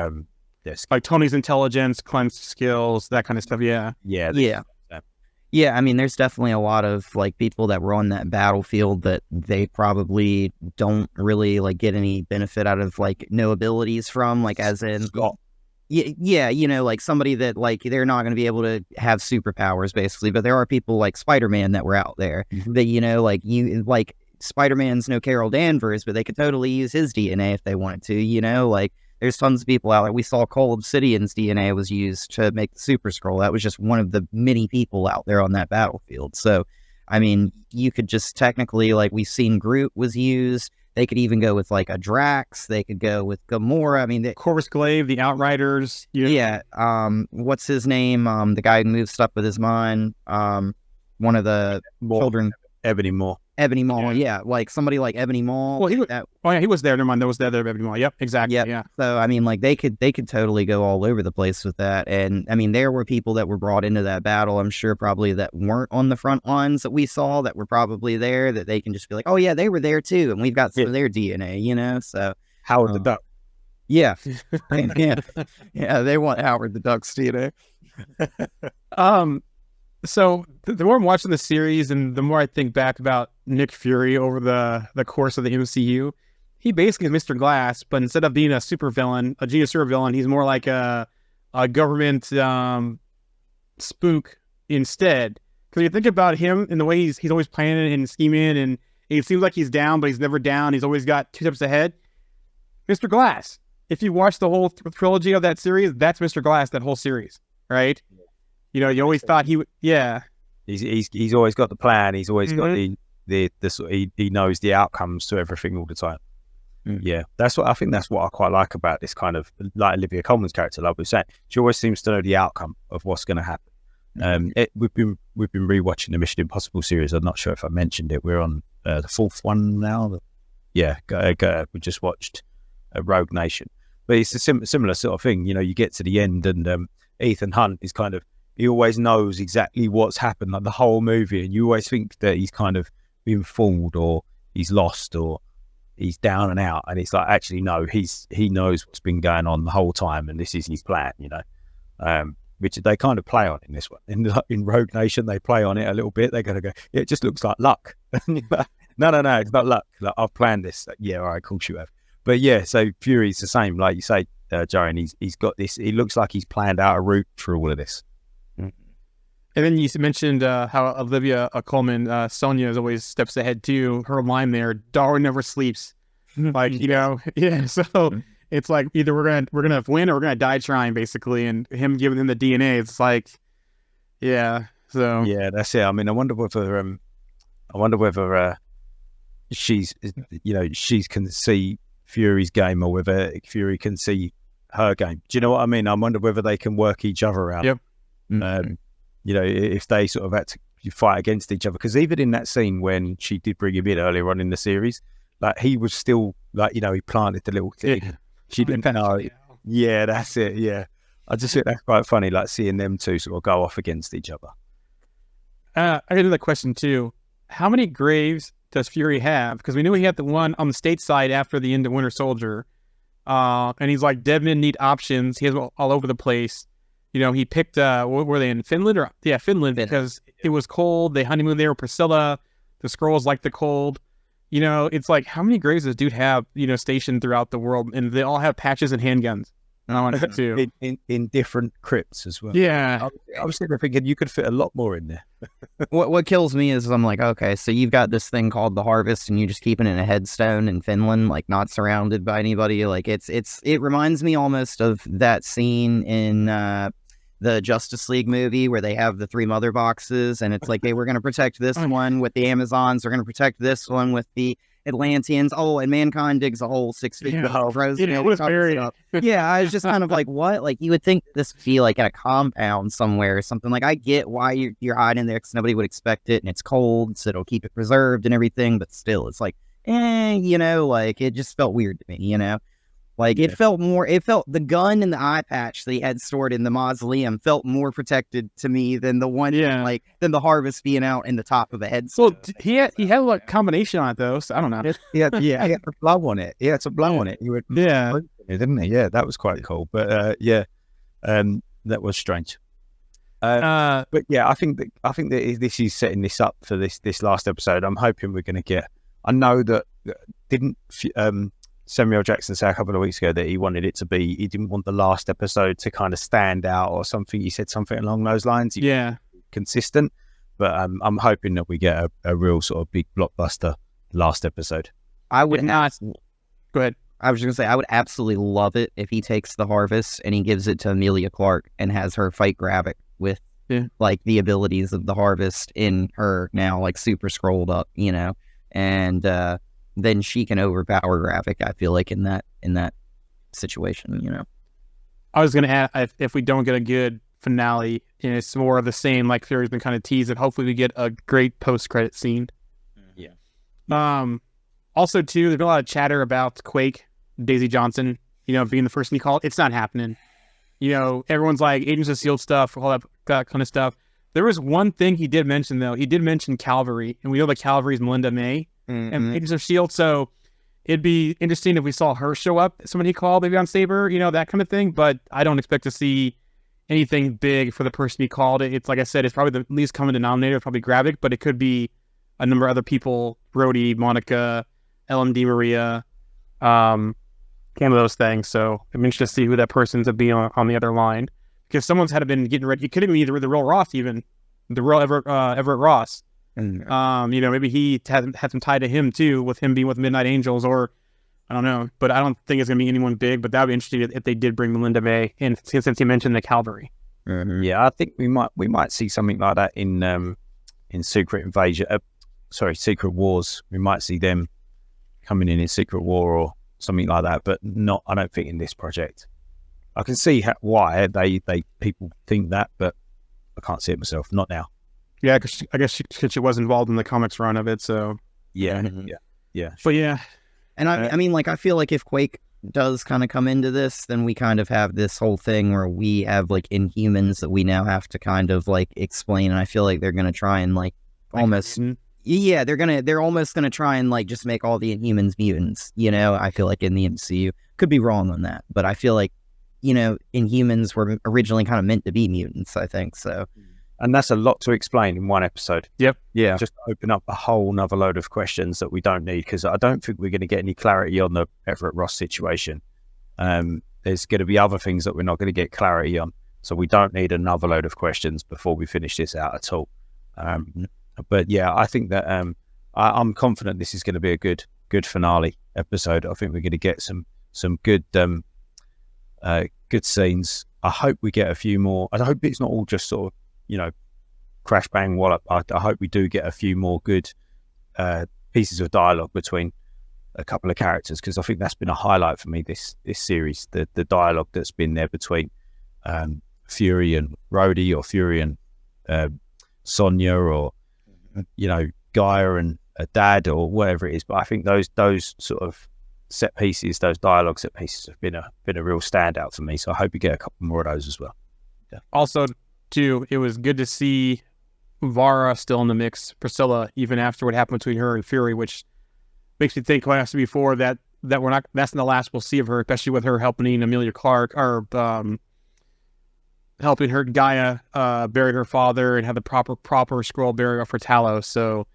skills? Like Tony's intelligence, Clint's skills, that kind of stuff. Yeah. Yeah, I mean, there's definitely a lot of like people that were on that battlefield that they probably don't really like get any benefit out of, like no abilities from, like as in Scott. Yeah, like somebody that like they're not going to be able to have superpowers basically, but there are people like Spider-Man that were out there that like Spider-Man's no Carol Danvers, but they could totally use his DNA if they wanted to, like there's tons of people out there. We saw Cole Obsidian's DNA was used to make the Super Skrull. That was just one of the many people out there on that battlefield. So, I mean, you could just technically, like we've seen Groot was used. They could even go with like a Drax. They could go with Gamora. I mean, Corvus Glaive, the Outriders. Yeah. What's his name? The guy who moves stuff with his mind. One of the children. Ebony Maw. Ebony Maw, yeah. Like somebody like Ebony Maw. Well, he was there. Never mind. There was the other Ebony Maw. Yep, exactly. Yep. Yeah. So I mean, like they could totally go all over the place with that. And I mean, there were people that were brought into that battle, I'm sure, probably that weren't on the front lines that we saw, that were probably there, that they can just be like, oh yeah, they were there too, and we've got some of their DNA, So Howard the Duck. Yeah, yeah, they want Howard the Duck's DNA. So the more I'm watching the series and the more I think back about Nick Fury over the course of the MCU, he basically is Mr. Glass, but instead of being a supervillain, a genius supervillain, he's more like a government spook instead. Because you think about him and the way he's always planning and scheming, and it seems like he's down, but he's never down. He's always got 2 steps ahead. Mr. Glass. if you watch the whole trilogy of that series, that's Mr. Glass, that whole series, right? You know, you always thought he would, yeah. He's always got the plan. He's always got the sort of, he knows the outcomes to everything all the time. Yeah, that's what I quite like about this kind of, like Olivia Colman's character, like we were saying. She always seems to know the outcome of what's going to happen. We've been rewatching the Mission Impossible series. I'm not sure if I mentioned it. We're on the fourth one now. We just watched Rogue Nation, but it's a similar sort of thing. You know, you get to the end, and Ethan Hunt is kind of, he always knows exactly what's happened, like the whole movie, and you always think that he's kind of been fooled, or he's lost, or he's down and out, and it's like, actually no, he knows what's been going on the whole time, and this is his plan, you know. Which they kind of play on in this one. In Rogue Nation, they play on it a little bit. They're going to go, it just looks like luck. No, it's not luck. Like, I've planned this. Yeah, all right, cool, you have. But yeah, so Fury's the same. Like you say, Jarian, he's got this. He looks like he's planned out a route for all of this. And then you mentioned how Olivia Colman, Sonia, is always steps ahead too. Her line there, Darwin never sleeps. Like, you know, yeah. So it's like either we're gonna win or we're gonna die trying, basically. And him giving them the DNA, it's like, yeah. So yeah, that's it. I mean, I wonder whether she's, you know, she can see Fury's game, or whether Fury can see her game. Do you know what I mean? I wonder whether they can work each other out. Yep. You know, if they sort of had to fight against each other, because even in that scene when she did bring him in earlier on in the series, like, he was still like, you know, he planted the little thing. Yeah. She didn't know. Yeah, that's it. Yeah, I just think that's quite funny, like seeing them two sort of go off against each other. I got another question too. How many graves does Fury have? Because we knew he had the one on the state side after the end of Winter Soldier, and he's like, dead men need options. He has all over the place. You know, he picked, what were they in Finland? Finland, because it was cold. They honeymooned there with Priscilla. The Skrulls like the cold. You know, it's like, how many graves does dude have, you know, stationed throughout the world? And they all have patches and handguns. And I wanted to. in different crypts as well. Yeah. I was thinking you could fit a lot more in there. What kills me is I'm like, okay, so you've got this thing called the Harvest, and you just keep it in a headstone in Finland, like not surrounded by anybody. Like it reminds me almost of that scene in the Justice League movie where they have the 3 mother boxes, and it's like, hey, we're going to protect this one with the Amazons, we're going to protect this one with the Atlanteans. Oh, and mankind digs a hole 6 feet below. It was very... Yeah, I was just kind of like, what? Like, you would think this would be like at a compound somewhere or something. Like, I get why you're hiding there, because nobody would expect it, and it's cold, so it'll keep it preserved and everything, but still, it's like, you know, like, it just felt weird to me, you know? Like, it felt the gun and the eye patch they had stored in the mausoleum felt more protected to me than the one, than the Harvest being out in the top of a head. Well, he had a combination on it, though, so I don't know. He had to blow on it. He had to blow on it. He would, didn't he? Yeah, that was quite cool. But, that was strange. But yeah, I think that this is setting this up for this last episode. I'm hoping we're going to get, I know that didn't, Samuel Jackson said a couple of weeks ago that he didn't want the last episode to kind of stand out or something. He said something along those lines. Consistent. But I'm hoping that we get a real sort of big blockbuster last episode. I would not. Go ahead. I was just going to say, I would absolutely love it if he takes the Harvest and he gives it to Emilia Clarke and has her fight Gravik with like the abilities of the Harvest in her now, like super scrolled up, you know, and then she can overpower Gravik, I feel like, in that situation, you know. I was going to add, if we don't get a good finale, you know, it's more of the same, like Fury's been kind of teased, and hopefully we get a great post-credit scene. Yeah. Also, too, there's been a lot of chatter about Quake, Daisy Johnson, you know, being the person he called. It's not happening. You know, everyone's like, Agents of S.H.I.E.L.D. stuff, all that kind of stuff. There was one thing he did mention, though. He did mention Calvary, and we know that Calvary is Melinda May. And Agents of S.H.I.E.L.D., so it'd be interesting if we saw her show up, somebody called maybe on Saber, you know, that kind of thing, but I don't expect to see anything big for the person he called. It's like I said, it's probably the least common denominator, probably Gravik, but it could be a number of other people, Rhodey, Monica, LMD Maria, kind of those things, so I'm interested to see who that person's to be on the other line, because someone's had been getting ready. It could have been either the real Ross, even, the real Everett Ross. You know, maybe he had some tie to him too, with him being with Midnight Angels, or I don't know, but I don't think it's going to be anyone big. But that would be interesting if they did bring Melinda May, and since you mentioned the Calvary. Yeah, I think we might see something like that in Secret Invasion. Secret Wars. We might see them coming in Secret War or something like that, but not. I don't think in this project. I can see why they people think that, but I can't see it myself. Not now. Yeah, because I guess she was involved in the comics run of it, so Yeah. But yeah, And I mean, like, I feel like if Quake does kind of come into this, then we kind of have this whole thing where we have like Inhumans that we now have to kind of like explain. And I feel like they're going to try and like almost, yeah, they're almost going to try and like just make all the Inhumans mutants, you know, I feel like in the MCU. Could be wrong on that, but I feel like, you know, Inhumans were originally kind of meant to be mutants, I think. So, and that's a lot to explain in one episode. Yep. Yeah. Just open up a whole nother load of questions that we don't need, because I don't think we're going to get any clarity on the Everett Ross situation. There's going to be other things that we're not going to get clarity on. So we don't need another load of questions before we finish this out at all. But yeah, I think that I'm confident this is going to be a good finale episode. I think we're going to get some good good scenes. I hope we get a few more. I hope it's not all just sort of, you know, crash bang wallop. I hope we do get a few more good pieces of dialogue between a couple of characters, because I think that's been a highlight for me this series. The dialogue that's been there between Fury and Rhodey, or Fury and Sonya, or you know, Gaia and a dad, or whatever it is. But I think those sort of set pieces, those dialogue set pieces, have been a real standout for me. So I hope we get a couple more of those as well. Yeah. Also, too, it was good to see Vara still in the mix, Priscilla, even after what happened between her and Fury, which makes me think, like I said before, that we're not, that's not the last we'll see of her, especially with her helping Emilia Clarke, or helping her Gaia bury her father and have the proper Skrull burial for Talos. So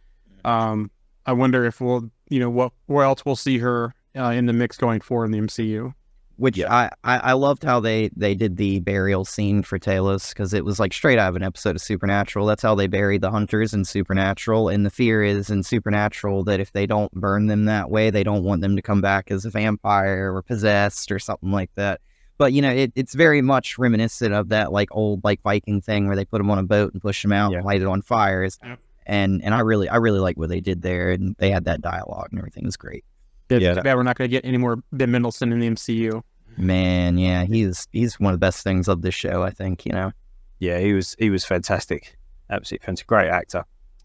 I wonder if we'll, you know, where else we'll see her in the mix going forward in the MCU. which I loved how they did the burial scene for Talos, because it was like straight out of an episode of Supernatural. That's how they buried the hunters in Supernatural, and the fear is in Supernatural that if they don't burn them that way, they don't want them to come back as a vampire or possessed or something like that. But, you know, it's very much reminiscent of that, like, old, like, Viking thing where they put them on a boat and push them out and light it on fires. Yep. And I really like what they did there, and they had that dialogue and everything was great. It's bad we're not going to get any more Ben Mendelsohn in the MCU. Man, yeah, he's one of the best things of this show, I think, you know. Yeah, he was fantastic. Absolutely fantastic. Great actor.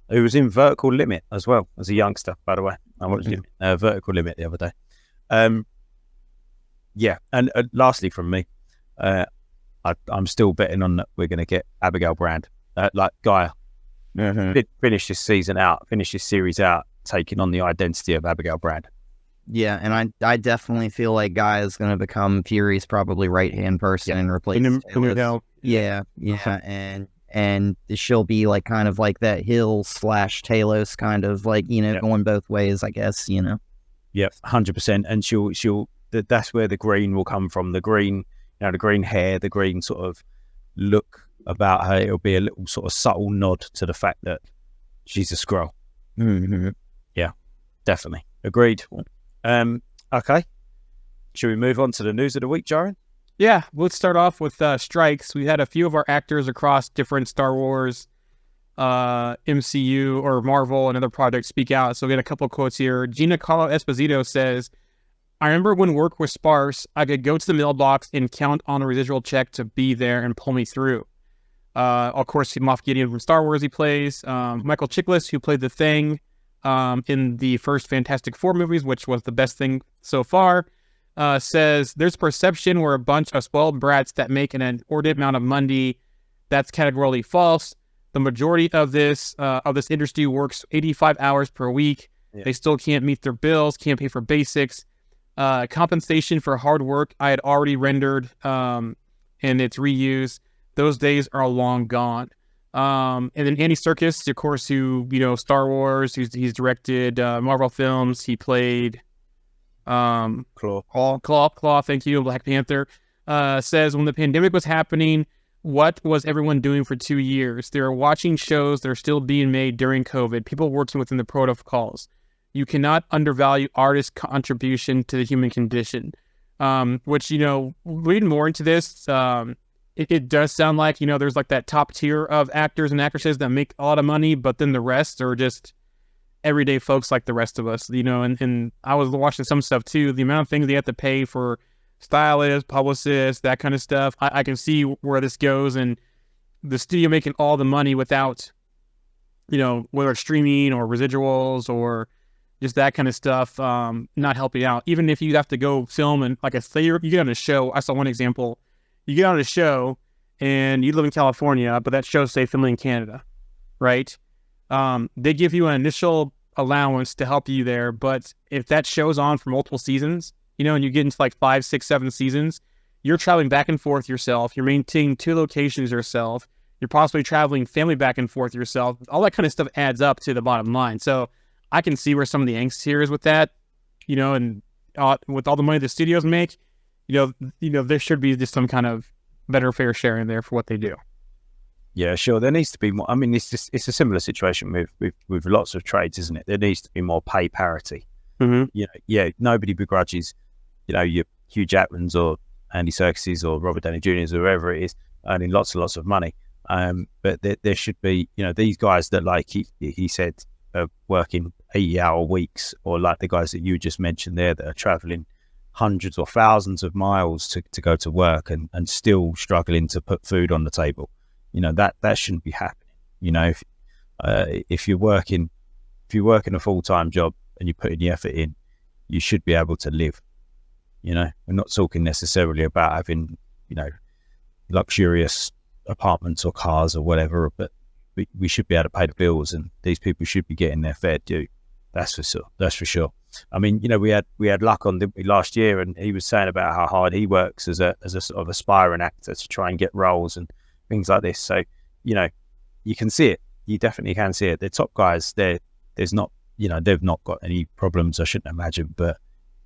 He was in Vertical Limit as well as a youngster, by the way. I watched him Vertical Limit the other day. Yeah, and lastly from me, I'm still betting on that we're going to get Abigail Brand, like Gaia. Finish this series out, taking on the identity of Abigail Brand. Yeah, and I definitely feel like Gaia is going to become Fury's probably right-hand person and replace Talos. Yeah, and she'll be like kind of like that Hill / Talos kind of like, you know, going both ways, I guess, you know. Yep, 100%. And she'll that's where the green will come from. The green, you know, the green hair, the green sort of look about her. It'll be a little sort of subtle nod to the fact that she's a Skrull. Yeah, definitely. Agreed. Okay. Should we move on to the news of the week, Jaren? Yeah, let's start off with strikes. We had a few of our actors across different Star Wars, MCU, or Marvel and other projects speak out. So we got a couple of quotes here. Giancarlo Esposito says, "I remember when work was sparse, I could go to the mailbox and count on a residual check to be there and pull me through." Of course, Moff Gideon from Star Wars he plays. Michael Chiklis, who played the Thing in the first Fantastic Four movies, which was the best thing so far, says, "There's perception we're a bunch of spoiled brats that make an inordinate amount of money. That's categorically false. The majority of this industry works 85 hours per week. Yeah. They still can't meet their bills, can't pay for basics. Compensation for hard work I had already rendered, and it's reused. Those days are long gone." And then Andy Serkis, of course, who, you know, Star Wars, he's directed Marvel films. He played Claw, thank you, Black Panther. Says, "When the pandemic was happening, what was everyone doing for 2 years? They were watching shows that are still being made during COVID, people working within the protocols. you cannot undervalue artists' contribution to the human condition. Which, reading more into this, it does sound like, there's like that top tier of actors and actresses that make a lot of money, but then the rest are just everyday folks like the rest of us, and I was watching some stuff too. The amount of things they have to pay for stylists, publicists, that kind of stuff. I can see where this goes, and the studio making all the money without, whether it's streaming or residuals or just that kind of stuff, not helping out. Even if you have to go film and, like I say, you get on a show. I saw one example. You get on a show and you live in California, but that show's, say, filming in Canada, right? They give you an initial allowance to help you there, but if that show's on for multiple seasons, and you get into like 5, 6, 7 seasons, you're traveling back and forth yourself. You're maintaining 2 locations yourself. You're possibly traveling family back and forth yourself. All that kind of stuff adds up to the bottom line. So I can see where some of the angst here is with that, and with all the money the studios make, there should be just some kind of better fair share in there for what they do. Yeah, sure. There needs to be more. I mean, it's a similar situation with lots of trades, isn't it? There needs to be more pay parity. Mm-hmm. Nobody begrudges, your Hugh Jackmans or Andy Serkises or Robert Downey Jr.'s or whoever it is earning lots and lots of money. But there should be, these guys that, like he said, are working 80-hour weeks, or like the guys that you just mentioned there that are traveling hundreds or thousands of miles to go to work and still struggling to put food on the table. That shouldn't be happening. If you're working a full-time job and you're putting the effort in, you should be able to live. We're not talking necessarily about having, luxurious apartments or cars or whatever, but we should be able to pay the bills, and these people should be getting their fair due. That's for sure. I mean, we had Luck on, didn't we, last year, and he was saying about how hard he works as a sort of aspiring actor to try and get roles and things like this. So, you can see it. You definitely can see it. The top guys, there's not, they've not got any problems, I shouldn't imagine. But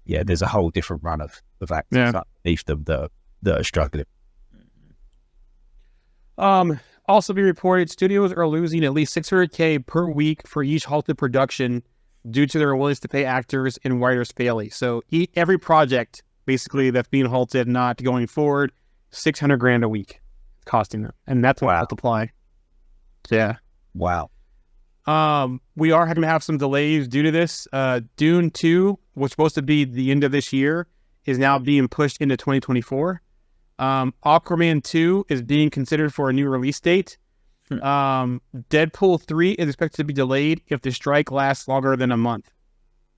yeah, there's a whole different run of actors underneath them that are struggling. Also be reported, studios are losing at least $600K per week for each halted production due to their willingness to pay actors and writers fairly. So every project basically that's being halted, not going forward, $600,000 a week costing them, and that's what multiply. Yeah. Wow. We are going to have some delays due to this. Dune 2 was supposed to be the end of this year, is now being pushed into 2024. Aquaman 2 is being considered for a new release date. Deadpool 3 is expected to be delayed if the strike lasts longer than a month.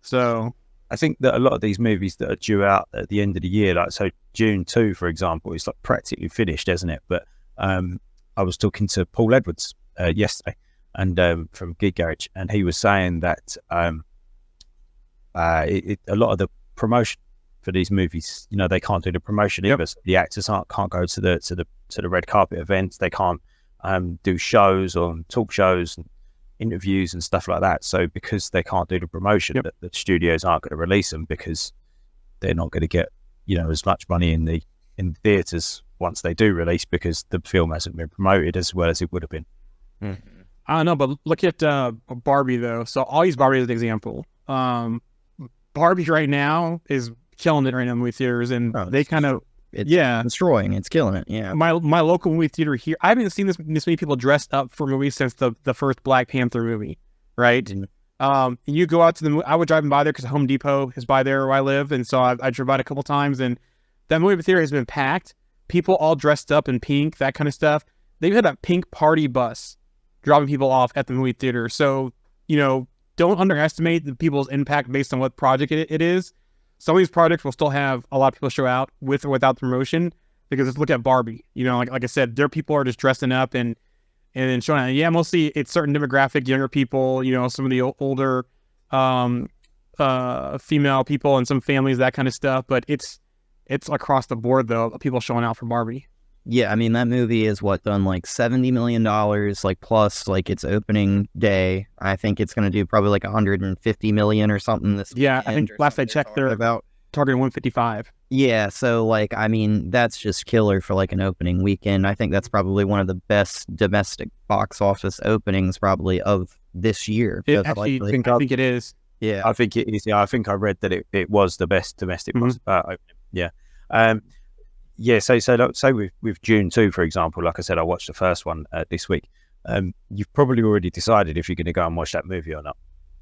So I think that a lot of these movies that are due out at the end of the year, like so Dune 2, for example, is like practically finished, isn't it? But I was talking to Paul Edwards yesterday, and from Geek Garage, and he was saying that a lot of the promotion for these movies, they can't do the promotion either. So the actors can't go to the red carpet events. They can't do shows or talk shows and interviews and stuff like that. So because they can't do the promotion, the studios aren't going to release them because they're not going to get as much money in the theaters once they do release, because the film hasn't been promoted as well as it would have been. I don't know, but look at Barbie though. So I'll use Barbie as an example. Barbie right now is killing it right now in movie theaters, and they kind of destroying, it's killing it. Yeah, my local movie theater here, I haven't seen this many people dressed up for movies since the first Black Panther movie, right? Mm-hmm. You go out to the I was driving by there because Home Depot is by there where I live, and so I drove by it a couple times, and that movie theater has been packed. People all dressed up in pink, that kind of stuff. They've had a pink party bus dropping people off at the movie theater. So don't underestimate the people's impact based on what project it is. Some of these projects will still have a lot of people show out with or without promotion, because let's look at Barbie. Like I said, their people are just dressing up and showing out. Yeah, mostly it's certain demographic, younger people, some of the older female people and some families, that kind of stuff. But it's across the board though, people showing out for Barbie. Yeah, I mean, that movie is done like $70 million, plus its opening day. I think it's going to do probably like $150 million or something this weekend. I think last I checked, they're about targeting 155. Yeah, so I mean, that's just killer for an opening weekend. I think that's probably one of the best domestic box office openings probably of this year. I think it is. Yeah. I think it is. Yeah, I think I read that it was the best domestic opening. Yeah. Yeah. So with Dune 2, for example, like I said, I watched the first one this week. You've probably already decided if you're going to go and watch that movie or not.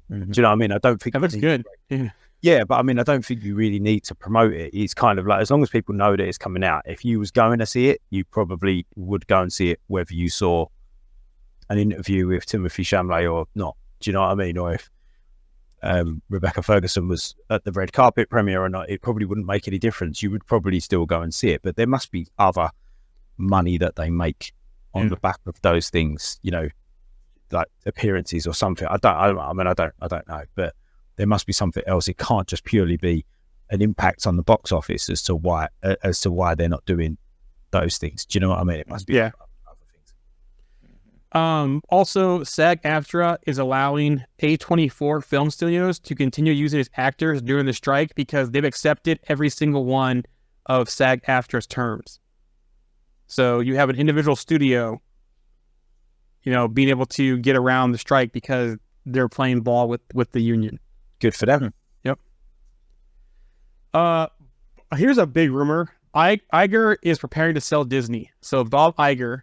Do you know what I mean? I don't think That looks good. Yeah. Yeah, but I mean, I don't think you really need to promote it. It's kind of like, as long as people know that it's coming out, if you was going to see it, you probably would go and see it, whether you saw an interview with Timothy Chalamet or not. Do you know what I mean? Or if Rebecca Ferguson was at the red carpet premiere or not, it probably wouldn't make any difference. You would probably still go and see it, but there must be other money that they make on the back of those things, you know, like appearances or something. I don't know, but there must be something else. It can't just purely be an impact on the box office as to why they're not doing those things. Do you know what I mean? It must be other things. Also, SAG-AFTRA is allowing A24 film studios to continue using its actors during the strike because they've accepted every single one of SAG-AFTRA's terms. So you have an individual studio, you know, being able to get around the strike because they're playing ball with the union. Good for them. Yep. Here's a big rumor. Iger is preparing to sell Disney. So Bob Iger,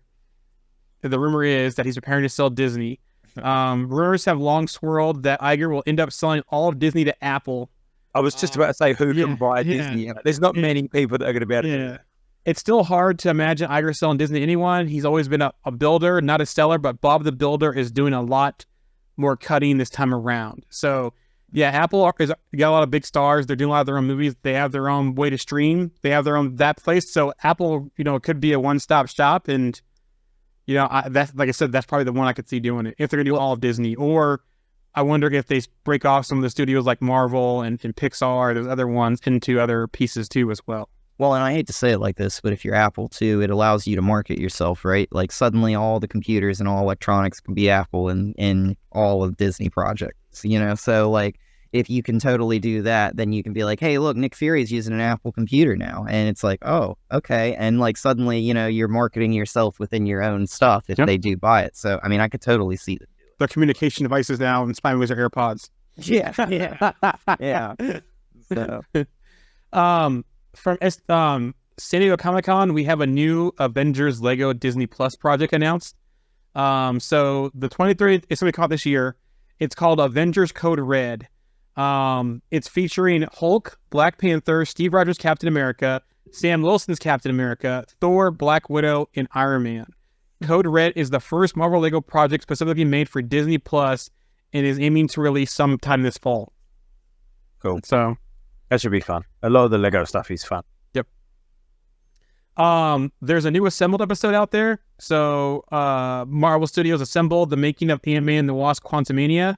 the rumor is that he's preparing to sell Disney. Rumors have long swirled that Iger will end up selling all of Disney to Apple. I was just about to say, who can buy Disney? There's not many people that are going to be able to do it. It's still hard to imagine Iger selling Disney to anyone. He's always been a builder, not a seller, but Bob the Builder is doing a lot more cutting this time around. So, yeah, Apple got a lot of big stars. They're doing a lot of their own movies. They have their own way to stream. They have their own that place. So Apple, you know, could be a one-stop shop. And, you know, that's, like I said, that's probably the one I could see doing it if they're going to do all of Disney. Or I wonder if they break off some of the studios like Marvel and Pixar, those other ones, into other pieces too as well. Well, and I hate to say it like this, but if you're Apple too, it allows you to market yourself, right? Like suddenly all the computers and all electronics can be Apple in all of Disney projects, you know? So like if you can totally do that, then you can be like, hey, look, Nick Fury's using an Apple computer now. And it's like, oh, okay. And like suddenly, you know, you're marketing yourself within your own stuff if they do buy it. So, I mean, I could totally see them do it. Their communication devices now and spy movies are AirPods. Yeah. Yeah. So. From San Diego Comic-Con, we have a new Avengers Lego Disney Plus project announced. So the 23rd is going to come out this year. It's called Avengers Code Red. It's featuring Hulk, Black Panther, Steve Rogers' Captain America, Sam Wilson's Captain America, Thor, Black Widow, and Iron Man. Code Red is the first Marvel Lego project specifically made for Disney Plus and is aiming to release sometime this fall. Cool. So that should be fun. A lot of the Lego stuff is fun. Yep. There's a new Assembled episode out there. So Marvel Studios Assembled, the making of Ant-Man and the Wasp: Quantumania,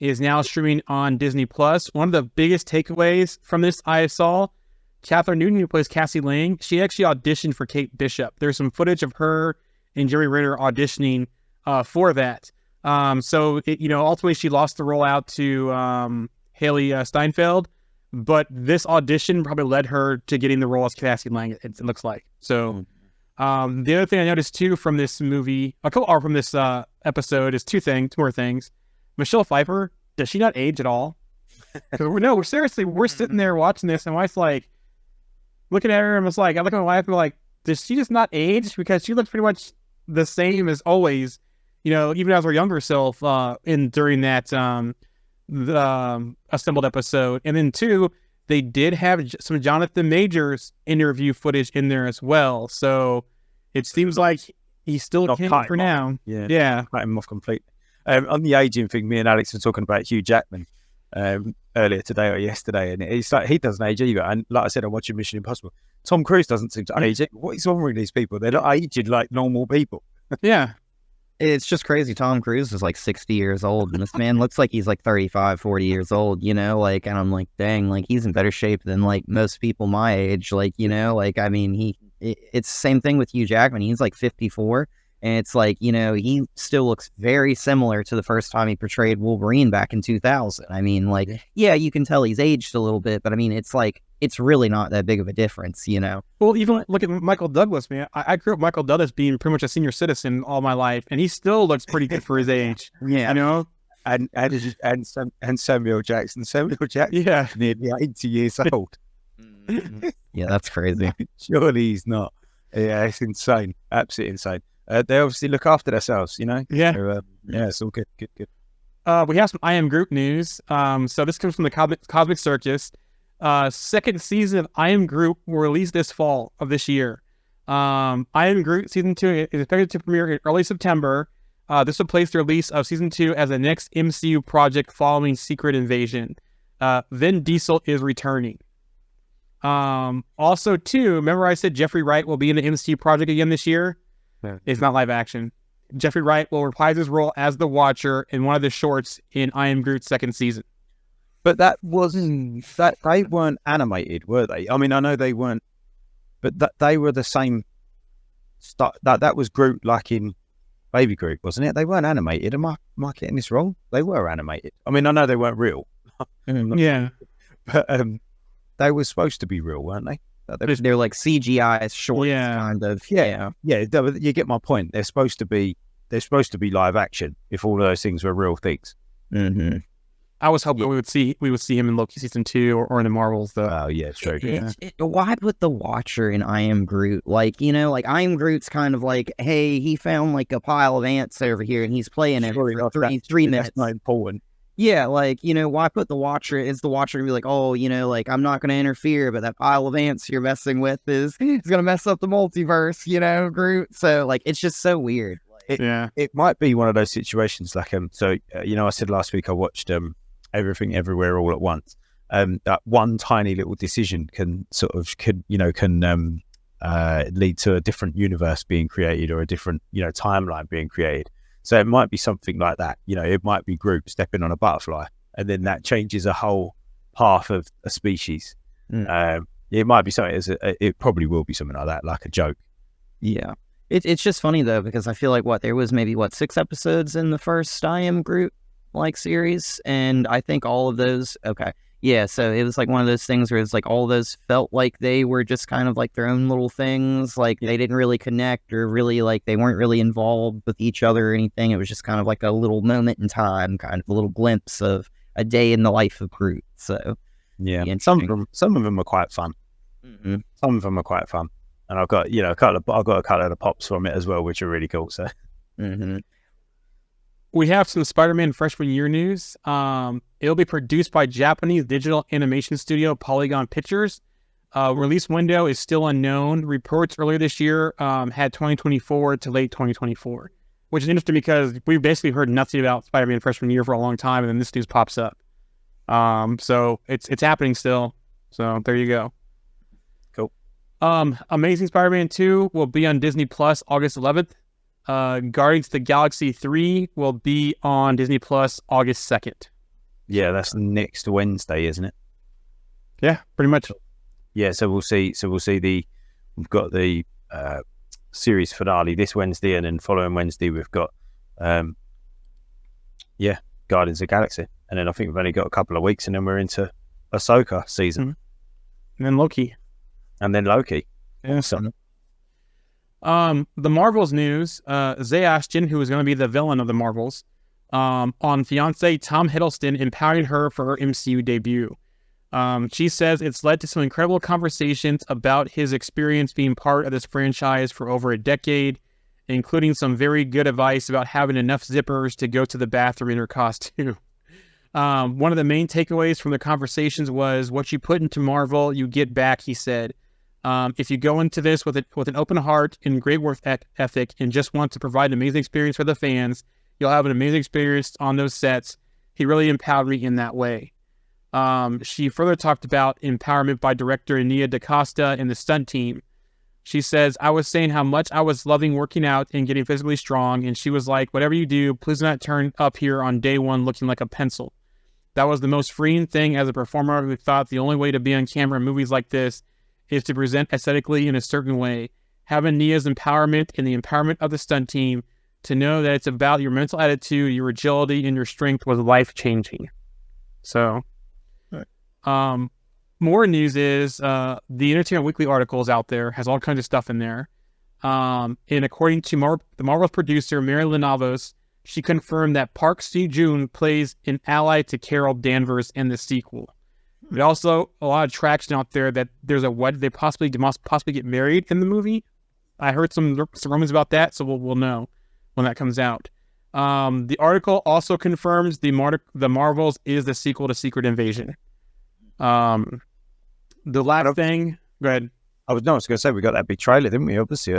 is now streaming on Disney Plus. One of the biggest takeaways from this I saw, Catherine Newton, who plays Cassie Lang, she actually auditioned for Kate Bishop. There's some footage of her and Jerry Ritter auditioning for that. So ultimately she lost the role out to Haley Steinfeld. But this audition probably led her to getting the role as Cassie Lang, it looks like. So the other thing I noticed too from this movie, from this episode, is two more things. Michelle Pfeiffer, does she not age at all? We're sitting there watching this, and my wife's like, looking at her, and I look at my wife and I'm like, does she just not age? Because she looks pretty much the same as always, even as her younger self during that the Assembled episode. And then two, they did have some Jonathan Majors interview footage in there as well. So it seems like he's still king for now. Yeah. Cut him off completely. On the aging thing, me and Alex were talking about Hugh Jackman earlier today or yesterday, and he's like, he doesn't age either. And like I said, I'm watching Mission Impossible. Tom Cruise doesn't seem to age. What is wrong with these people? They're not aging like normal people. Yeah. It's just crazy. Tom Cruise is like 60 years old, and this man looks like he's like 35, 40 years old, and I'm like, dang, like he's in better shape than like most people my age. I mean, it's the same thing with Hugh Jackman. He's like 54, and it's like, he still looks very similar to the first time he portrayed Wolverine back in 2000. I mean, like, yeah, you can tell he's aged a little bit, but I mean, it's like, it's really not that big of a difference, Well, even look at Michael Douglas, man. I grew up Michael Douglas being pretty much a senior citizen all my life, and he still looks pretty good for his age. Yeah. and Samuel Jackson. Samuel Jackson, Yeah. nearly 80 years old. Yeah, that's crazy. Surely he's not. Yeah, it's insane. Absolutely insane. They obviously look after themselves, you know. Yeah. So, yeah, it's all good. Good. We have some I Am Groot news. So this comes from the Cosmic Circus. Second season of I Am Groot will release this fall of this year. I Am Groot season 2 is expected to premiere in early September. This will place the release of season 2 as the next MCU project following Secret Invasion. Vin Diesel is returning. Also, too, remember I said Jeffrey Wright will be in the MCU project again this year? Yeah. It's not live action. Jeffrey Wright will reprise his role as the Watcher in one of the shorts in I Am Groot's second season. But that wasn't that they weren't animated, were they? I mean, I know they weren't, but they were the same. That was Groot, like in Baby Groot, wasn't it? They weren't animated. Am I getting this wrong? They were animated. I mean, I know they weren't real. Yeah. But they were supposed to be real, weren't they? They're like CGI shorts, Yeah. kind of. Yeah. You get my point. They're supposed to be live action. If all of those things were real things. Mm-hmm. I was hoping we would see him in Loki season 2 or in the Marvels though. Oh yeah, true. Yeah. Why put the Watcher in I Am Groot? Like, you know, like I Am Groot's kind of like, hey, he found like a pile of ants over here and he's playing it Surely for not. three minutes. That's not important. Yeah, like, you know, why put the Watcher? Is the Watcher gonna be like, oh, you know, like I'm not gonna interfere, but that pile of ants you're messing with is gonna mess up the multiverse, you know, Groot. So like, it's just so weird. Yeah. It might be one of those situations like you know, I said last week I watched Everything Everywhere All at Once. That one tiny little decision can lead to a different universe being created or a different, you know, timeline being created. So it might be something like that. You know, it might be Groot stepping on a butterfly, and then that changes a whole path of a species. It might be something. It probably will be something like that, like a joke. Yeah. It's just funny though, because I feel like there was maybe 6 episodes in the first I Am Groot like series, and I think all of those so it was like one of those things where it's like all those felt like they were just kind of like their own little things, like they didn't really connect or really like they weren't really involved with each other or anything. It was just kind of like a little moment in time, kind of a little glimpse of a day in the life of Groot. So yeah, some of them are quite fun. Mm-hmm. Some of them are quite fun, and I've got a couple of the pops from it as well, which are really cool. So. Mm-hmm. We have some Spider-Man freshman year news. It'll be produced by Japanese digital animation studio Polygon Pictures. Release window is still unknown. Reports earlier this year had 2024 to late 2024, which is interesting because we basically heard nothing about Spider-Man freshman year for a long time, and then this news pops up. So it's happening still. So there you go. Cool. Amazing Spider-Man 2 will be on Disney Plus August 11th. Guardians of the Galaxy 3 will be on Disney Plus August 2nd. Yeah, that's next Wednesday, isn't it? Yeah, pretty much. Yeah, so we'll see. We've got the series finale this Wednesday, and then following Wednesday we've got Guardians of the Galaxy, and then I think we've only got a couple of weeks, and then we're into Ahsoka season, And then Loki. Yeah, so. The Marvels news, Zay Ashton, who is going to be the villain of the Marvels, on fiance Tom Hiddleston empowering her for her MCU debut. She says it's led to some incredible conversations about his experience being part of this franchise for over a decade, including some very good advice about having enough zippers to go to the bathroom in her costume. One of the main takeaways from the conversations was, what you put into Marvel, you get back, he said. If you go into this with an open heart and great work ethic and just want to provide an amazing experience for the fans, you'll have an amazing experience on those sets. He really empowered me in that way. She further talked about empowerment by director Nia DaCosta and the stunt team. She says, I was saying how much I was loving working out and getting physically strong, and she was like, whatever you do, please do not turn up here on day one looking like a pencil. That was the most freeing thing as a performer who thought the only way to be on camera in movies like this is to present aesthetically in a certain way. Having Nia's empowerment and the empowerment of the stunt team to know that it's about your mental attitude, your agility, and your strength was life-changing. So, more news is the Entertainment Weekly articles out there has all kinds of stuff in there. And according to the Marvel's producer, Mary Lynn Avos, she confirmed that Park Seo-joon plays an ally to Carol Danvers in the sequel. But also a lot of traction out there that there's a wedding, they must possibly get married in the movie. I heard some rumors about that, so we'll know when that comes out. The article also confirms the Marvels is the sequel to Secret Invasion. The last thing, go ahead. I was going to say we got that big trailer, didn't we? Obviously,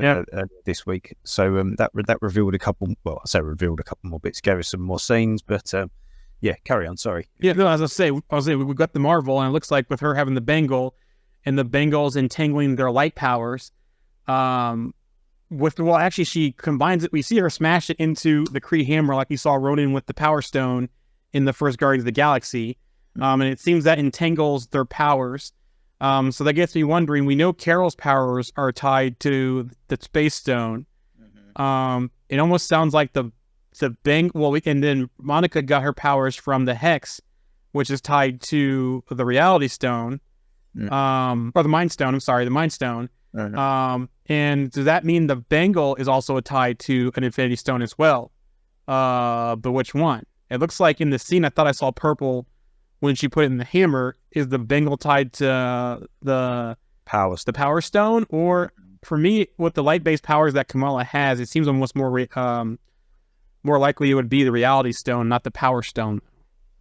this week. So that revealed a couple. Well, I say revealed a couple more bits, gave us some more scenes. But yeah, carry on. Sorry. Yeah, no, as I say, we got the Marvel, and it looks like with her having the Bengal, and the Bengals entangling their light powers, actually she combines it. We see her smash it into the Kree hammer, like we saw Ronan with the Power Stone in the first Guardians of the Galaxy, and it seems that entangles their powers. So that gets me wondering, we know Carol's powers are tied to the Space Stone. It almost sounds like and then Monica got her powers from the Hex, which is tied to the Reality Stone, or the Mind Stone, the Mind Stone. And does that mean the Bengal is also tied to an Infinity Stone as well? But which one? It looks like in the scene, I thought I saw purple when she put it in the hammer. Is the Bengal tied to the Power Stone? Or for me, with the light-based powers that Kamala has, it seems almost more likely it would be the Reality Stone, not the Power Stone,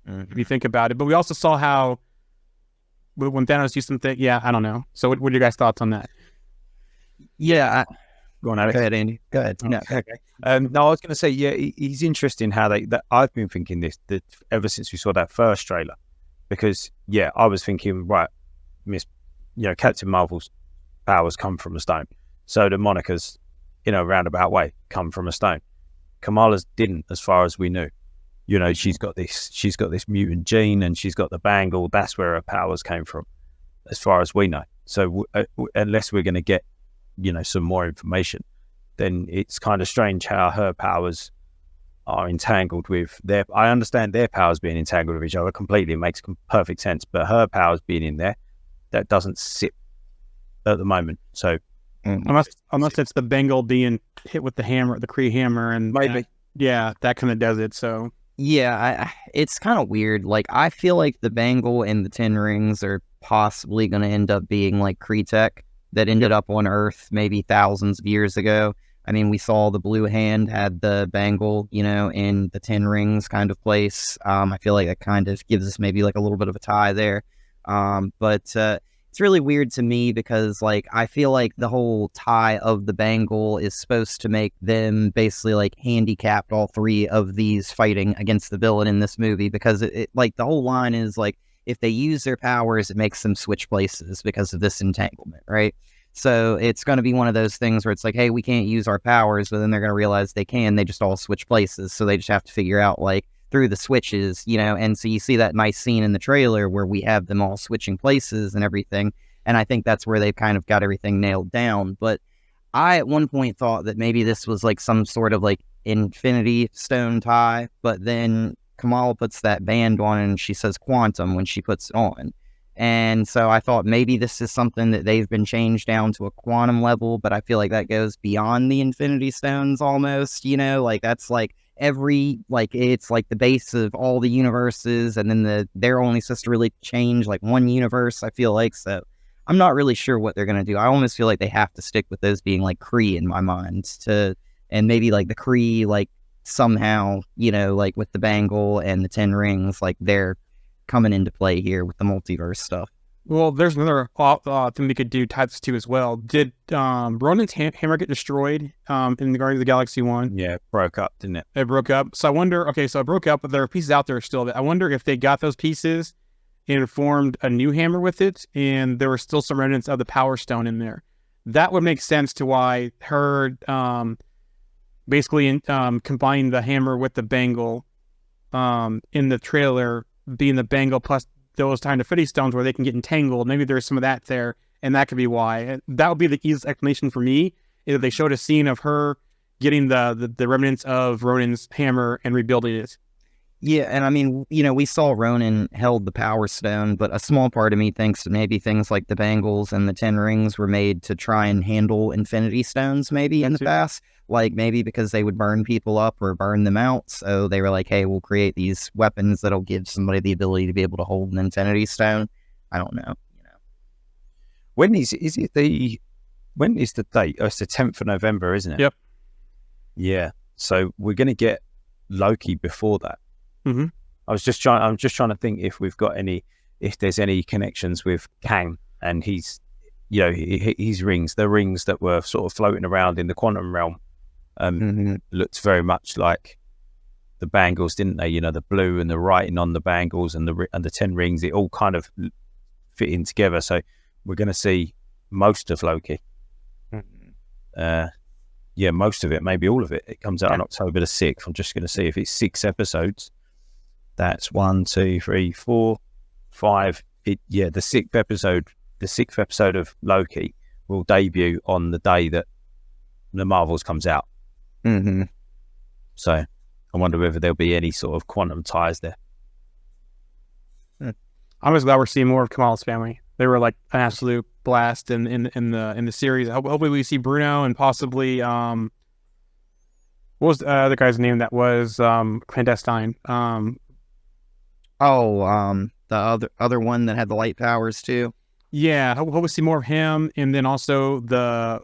if you think about it. But we also saw how when Thanos used something, I don't know. So what are your guys' thoughts on that? Yeah. Go on, Alex. Go ahead, Andy. Go ahead. No, okay. No, I was going to say, he's interesting how that I've been thinking this that ever since we saw that first trailer, because I was thinking, right, Captain Marvel's powers come from a stone, so the Monica's in a roundabout way come from a stone. Kamala's didn't, as far as we knew. She's got this mutant gene, and she's got the bangle. That's where her powers came from, as far as we know. So unless we're going to get some more information, then it's kind of strange how her powers are entangled with I understand their powers being entangled with each other completely. It makes perfect sense, but her powers being in there, that doesn't sit at the moment. So unless it's the Bengal being hit with the hammer, the Kree hammer, and maybe that kind of does it. So it's kind of weird. Like, I feel like the Bengal and the Ten Rings are possibly going to end up being like Kree tech that ended up on Earth maybe thousands of years ago. I mean, we saw the Blue Hand had the Bengal, in the Ten Rings kind of place. I feel like that kind of gives us maybe like a little bit of a tie there. But it's really weird to me because, like, I feel like the whole tie of the Bengal is supposed to make them basically like handicapped, all three of these fighting against the villain in this movie, because it like the whole line is like, if they use their powers, it makes them switch places because of this entanglement, right? So it's going to be one of those things where it's like, hey, we can't use our powers, but then they're going to realize they can. They just all switch places. So they just have to figure out, like, through the switches, and so you see that nice scene in the trailer where we have them all switching places and everything. And I think that's where they've kind of got everything nailed down. But I at one point thought that maybe this was like some sort of like Infinity Stone tie, but then Kamala puts that band on and she says quantum when she puts it on. And so I thought maybe this is something that they've been changed down to a quantum level, but I feel like that goes beyond the Infinity Stones almost, like that's like it's like the base of all the universes, and then they're only supposed to really change like one universe, I feel like. So I'm not really sure what they're going to do. I almost feel like they have to stick with those being like Kree in my mind and maybe like the Kree, like somehow, like with the Bengal and the Ten Rings, like they're coming into play here with the multiverse stuff. Well, there's another thing we could do types 2 as well. Did Ronan's hammer get destroyed in the Guardians of the Galaxy 1? Yeah, it broke up, didn't it? It broke up. So I wonder, so it broke up, but there are pieces out there still. I wonder if they got those pieces and formed a new hammer with it, and there were still some remnants of the Power Stone in there. That would make sense to why her basically combining the hammer with the Bengal in the trailer being the Bengal plus those tiny Infinity Stones where they can get entangled. Maybe there's some of that there, and that could be why. That would be the easiest explanation for me, is they showed a scene of her getting the remnants of Ronan's hammer and rebuilding it. Yeah, and I mean, we saw Ronan held the Power Stone, but a small part of me thinks that maybe things like the Bangles and the Ten Rings were made to try and handle Infinity Stones maybe in the past. Like maybe because they would burn people up or burn them out. So they were like, hey, we'll create these weapons that'll give somebody the ability to be able to hold an Infinity Stone. I don't know. When is the date? Oh, it's the 10th of November, isn't it? Yep. Yeah. So we're going to get Loki before that. Mm-hmm. I'm just trying to think if there's any connections with Kang and his rings, the rings that were sort of floating around in the quantum realm, looked very much like the Bangles, didn't they? The blue and the writing on the Bangles and the 10 rings, it all kind of fit in together. So we're going to see most of Loki. Most of it, maybe all of it. It comes out on October the 6th. I'm just going to see if it's 6 episodes. That's 1, 2, 3, 4, 5. The sixth episode of Loki will debut on the day that the Marvels comes out. Mm-hmm. So I wonder whether there'll be any sort of quantum ties there. I'm just glad we're seeing more of Kamala's family. They were like an absolute blast in the series. Hopefully we see Bruno and possibly what was the other guy's name that was clandestine? The other one that had the light powers too. Yeah, hope we see more of him, and then also the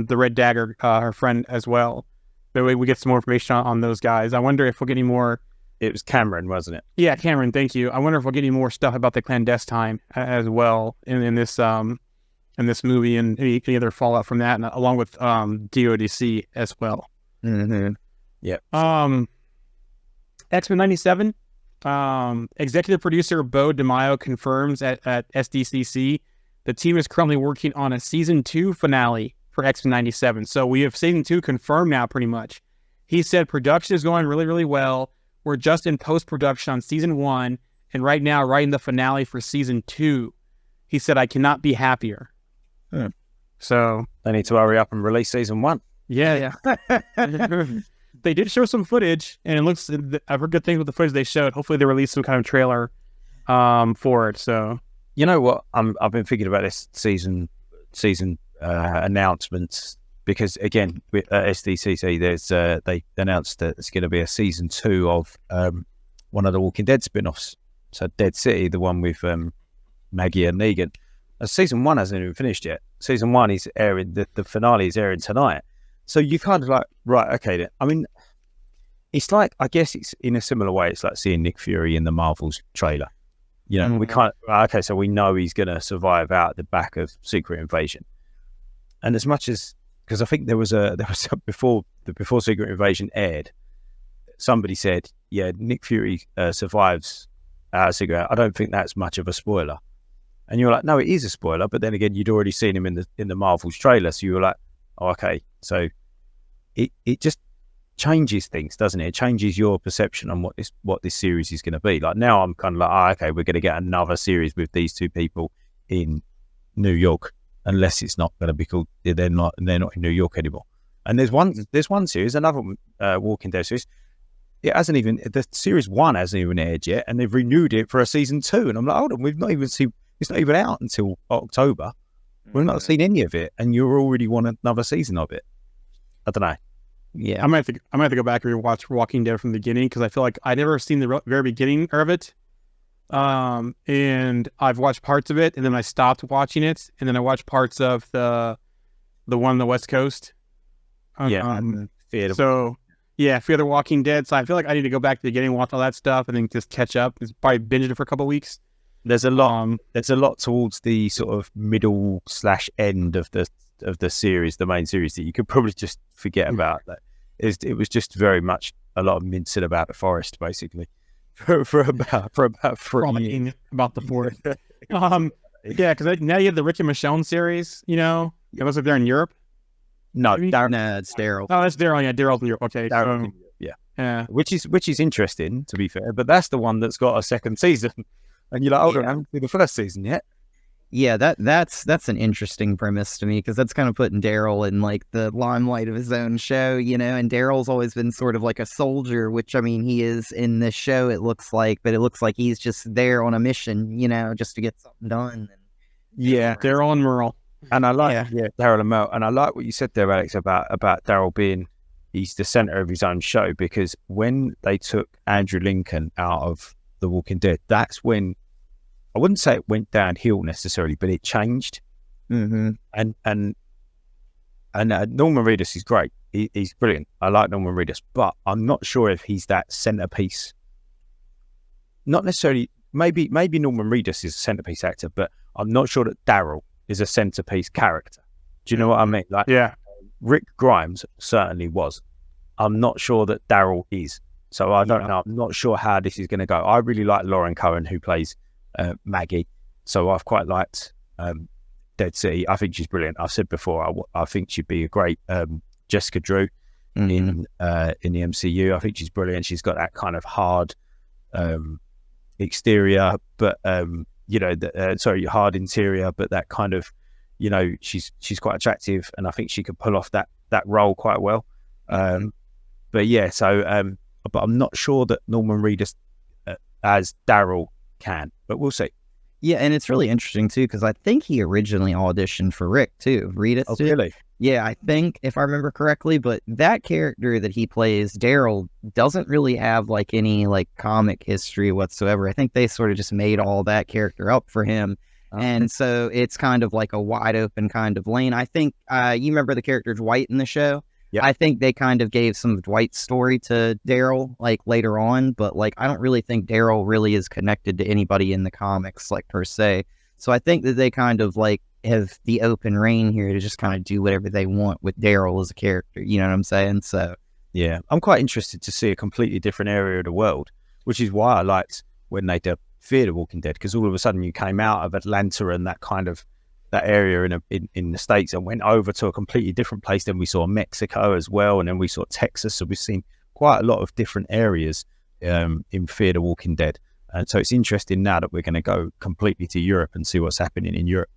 Red Dagger, her friend as well. That way we get some more information on those guys. I wonder if we'll get any more. It was Cameron, wasn't it? Yeah, Cameron. Thank you. I wonder if we'll get any more stuff about the clandestine as well in this movie, and any other fallout from that, and along with DODC as well. Mm-hmm. Yeah. X-Men 97. Executive producer Bo DeMaio confirms at SDCC the team is currently working on a season 2 finale for X-Men 97. So we have season 2 confirmed now, pretty much. He said production is going really, really well. We're just in post-production on season 1, and right now writing the finale for season 2. He said, I cannot be happier. So they need to hurry up and release season 1. Yeah. They did show some footage, and it looks. I've heard good things with the footage they showed. Hopefully, they release some kind of trailer for it. So, you know what? I've been thinking about this season announcements because again, with SDCC, there's they announced that it's going to be a season 2 of one of the Walking Dead spin-offs. So, Dead City, the one with Maggie and Negan. Season 1 hasn't even finished yet. Season 1 is airing. The finale is airing tonight. So you kind of like, right, okay then. I mean, it's like, I guess it's in a similar way, it's like seeing Nick Fury in the Marvels trailer. We kind of, okay, so we know he's going to survive out the back of Secret Invasion. And as much as, because I think there was before Secret Invasion aired, somebody said, yeah, Nick Fury survives out of Secret. I don't think that's much of a spoiler. And you're like, no, it is a spoiler. But then again, you'd already seen him in the Marvels trailer. So you were like, oh, okay. So it just changes things, doesn't it? It changes your perception on what this series is going to be. Like now I'm kind of like, okay, we're going to get another series with these two people in New York, unless it's not going to be called, they're not in New York anymore. And there's one series, another Walking Dead series. The series 1 hasn't even aired yet, and they've renewed it for a season 2. And I'm like, hold on, it's not even out until October. We've not seen any of it, and you already want another season of it. I don't know. Yeah, I might have to go back and rewatch Walking Dead from the beginning because I feel like I never seen the very beginning of it, and I've watched parts of it, and then I stopped watching it, and then I watched parts of the one on the West Coast. Fear the Walking Dead. So I feel like I need to go back to the beginning, watch all that stuff, and then just catch up. It's probably binge it for a couple of weeks. There's a lot. There's a lot towards the sort of middle / end of the series, the main series, that you could probably just forget about. That it was just very much a lot of mincing about the forest, basically, for about 3 years. About the forest. Because now you have the Rick and Michonne series. It looks like they're in Europe. No, it's Daryl. Oh, that's Daryl. Yeah, Daryl's in Europe. Okay, yeah. Which is interesting, to be fair. But that's the one that's got a second season. And you're like, hold on, I haven't seen the first season yet. Yeah, that's an interesting premise to me because that's kind of putting Daryl in like the limelight of his own show, and Daryl's always been sort of like a soldier, which I mean he is in this show it looks like, but it looks like he's just there on a mission, just to get something done. Yeah, Daryl and Merle. and I like Daryl and Mel, and I like what you said there, Alex, about Daryl being he's the center of his own show, because when they took Andrew Lincoln out of The Walking Dead, that's when I wouldn't say it went downhill necessarily, but it changed. Mm-hmm. And Norman Reedus is great. He's brilliant. I like Norman Reedus, but I'm not sure if he's that centerpiece. Not necessarily. Maybe Norman Reedus is a centerpiece actor, but I'm not sure that Daryl is a centerpiece character. Do you know what I mean? Like, Yeah. Rick Grimes certainly was. I'm not sure that Daryl is. So I don't know. I'm not sure how this is going to go. I really like Lauren Cohen, who plays Maggie. So I've quite liked Dead City. I think she's brilliant. I've said before, I think she'd be a great Jessica Drew in the MCU. I think she's brilliant. She's got that kind of hard exterior, but hard interior, but that kind of, she's quite attractive, and I think she could pull off that role quite well. But I'm not sure that Norman Reedus as Daryl can, but we'll see. Yeah, and it's really interesting too because I think he originally auditioned for Rick too. Reedus. Oh, really? Yeah, I think if I remember correctly, but that character that he plays, Daryl, doesn't really have like any like comic history whatsoever. I think they sort of just made all that character up for him. And so it's kind of like a wide open kind of lane. I think you remember the character Dwight in the show? Yeah. I think they kind of gave some of Dwight's story to Daryl like later on, but like I don't really think Daryl really is connected to anybody in the comics like per se. So I think that they kind of like have the open reign here to just kind of do whatever they want with Daryl as a character. You know what I'm saying? So yeah, I'm quite interested to see a completely different area of the world, which is why I liked when they did Fear the Walking Dead, because all of a sudden you came out of Atlanta and that kind of that area in the States and went over to a completely different place. Then we saw Mexico as well, and then we saw Texas. So we've seen quite a lot of different areas in Fear the Walking Dead. And so it's interesting now that we're going to go completely to Europe and see what's happening in Europe.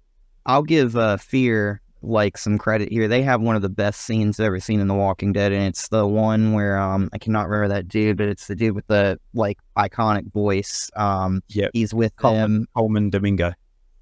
I'll give Fear like some credit here. They have one of the best scenes I've ever seen in The Walking Dead, and it's the one where I cannot remember that dude, but it's the dude with the like iconic voice. He's with Coleman Domingo.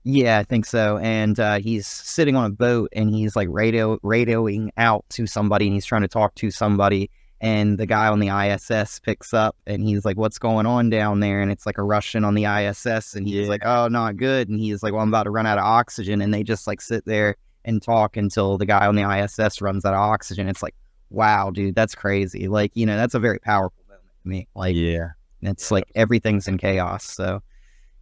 Yeah, I think so. And he's sitting on a boat and he's like radioing out to somebody, and he's trying to talk to somebody. And the guy on the ISS picks up and he's like, "What's going on down there?" And it's like a Russian on the ISS. And he's like, "Oh, not good." And he's like, "Well, I'm about to run out of oxygen." And they just like sit there and talk until the guy on the ISS runs out of oxygen. It's like, wow, dude, that's crazy. Like, that's a very powerful moment to me. Like, it's like everything's in chaos. So,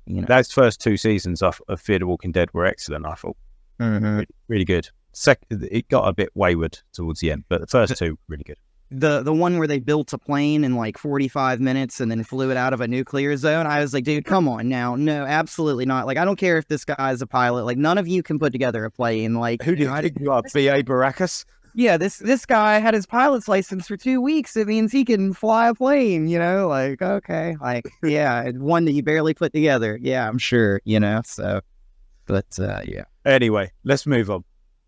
those first two seasons of Fear the Walking Dead were excellent, I thought. Really, really good. It got a bit wayward towards the end, but the first two really good. The one where they built a plane in like 45 minutes and then flew it out of a nuclear zone, I was like, dude, come on now. No, absolutely not. Like, I don't care if this guy's a pilot. Like, none of you can put together a plane. Like, who do you think you are, B.A. Baracus? Yeah, this guy had his pilot's license for 2 weeks. It means he can fly a plane, like, okay. Like, yeah, one that you barely put together. Yeah, I'm sure, so, but, yeah. Anyway, let's move on.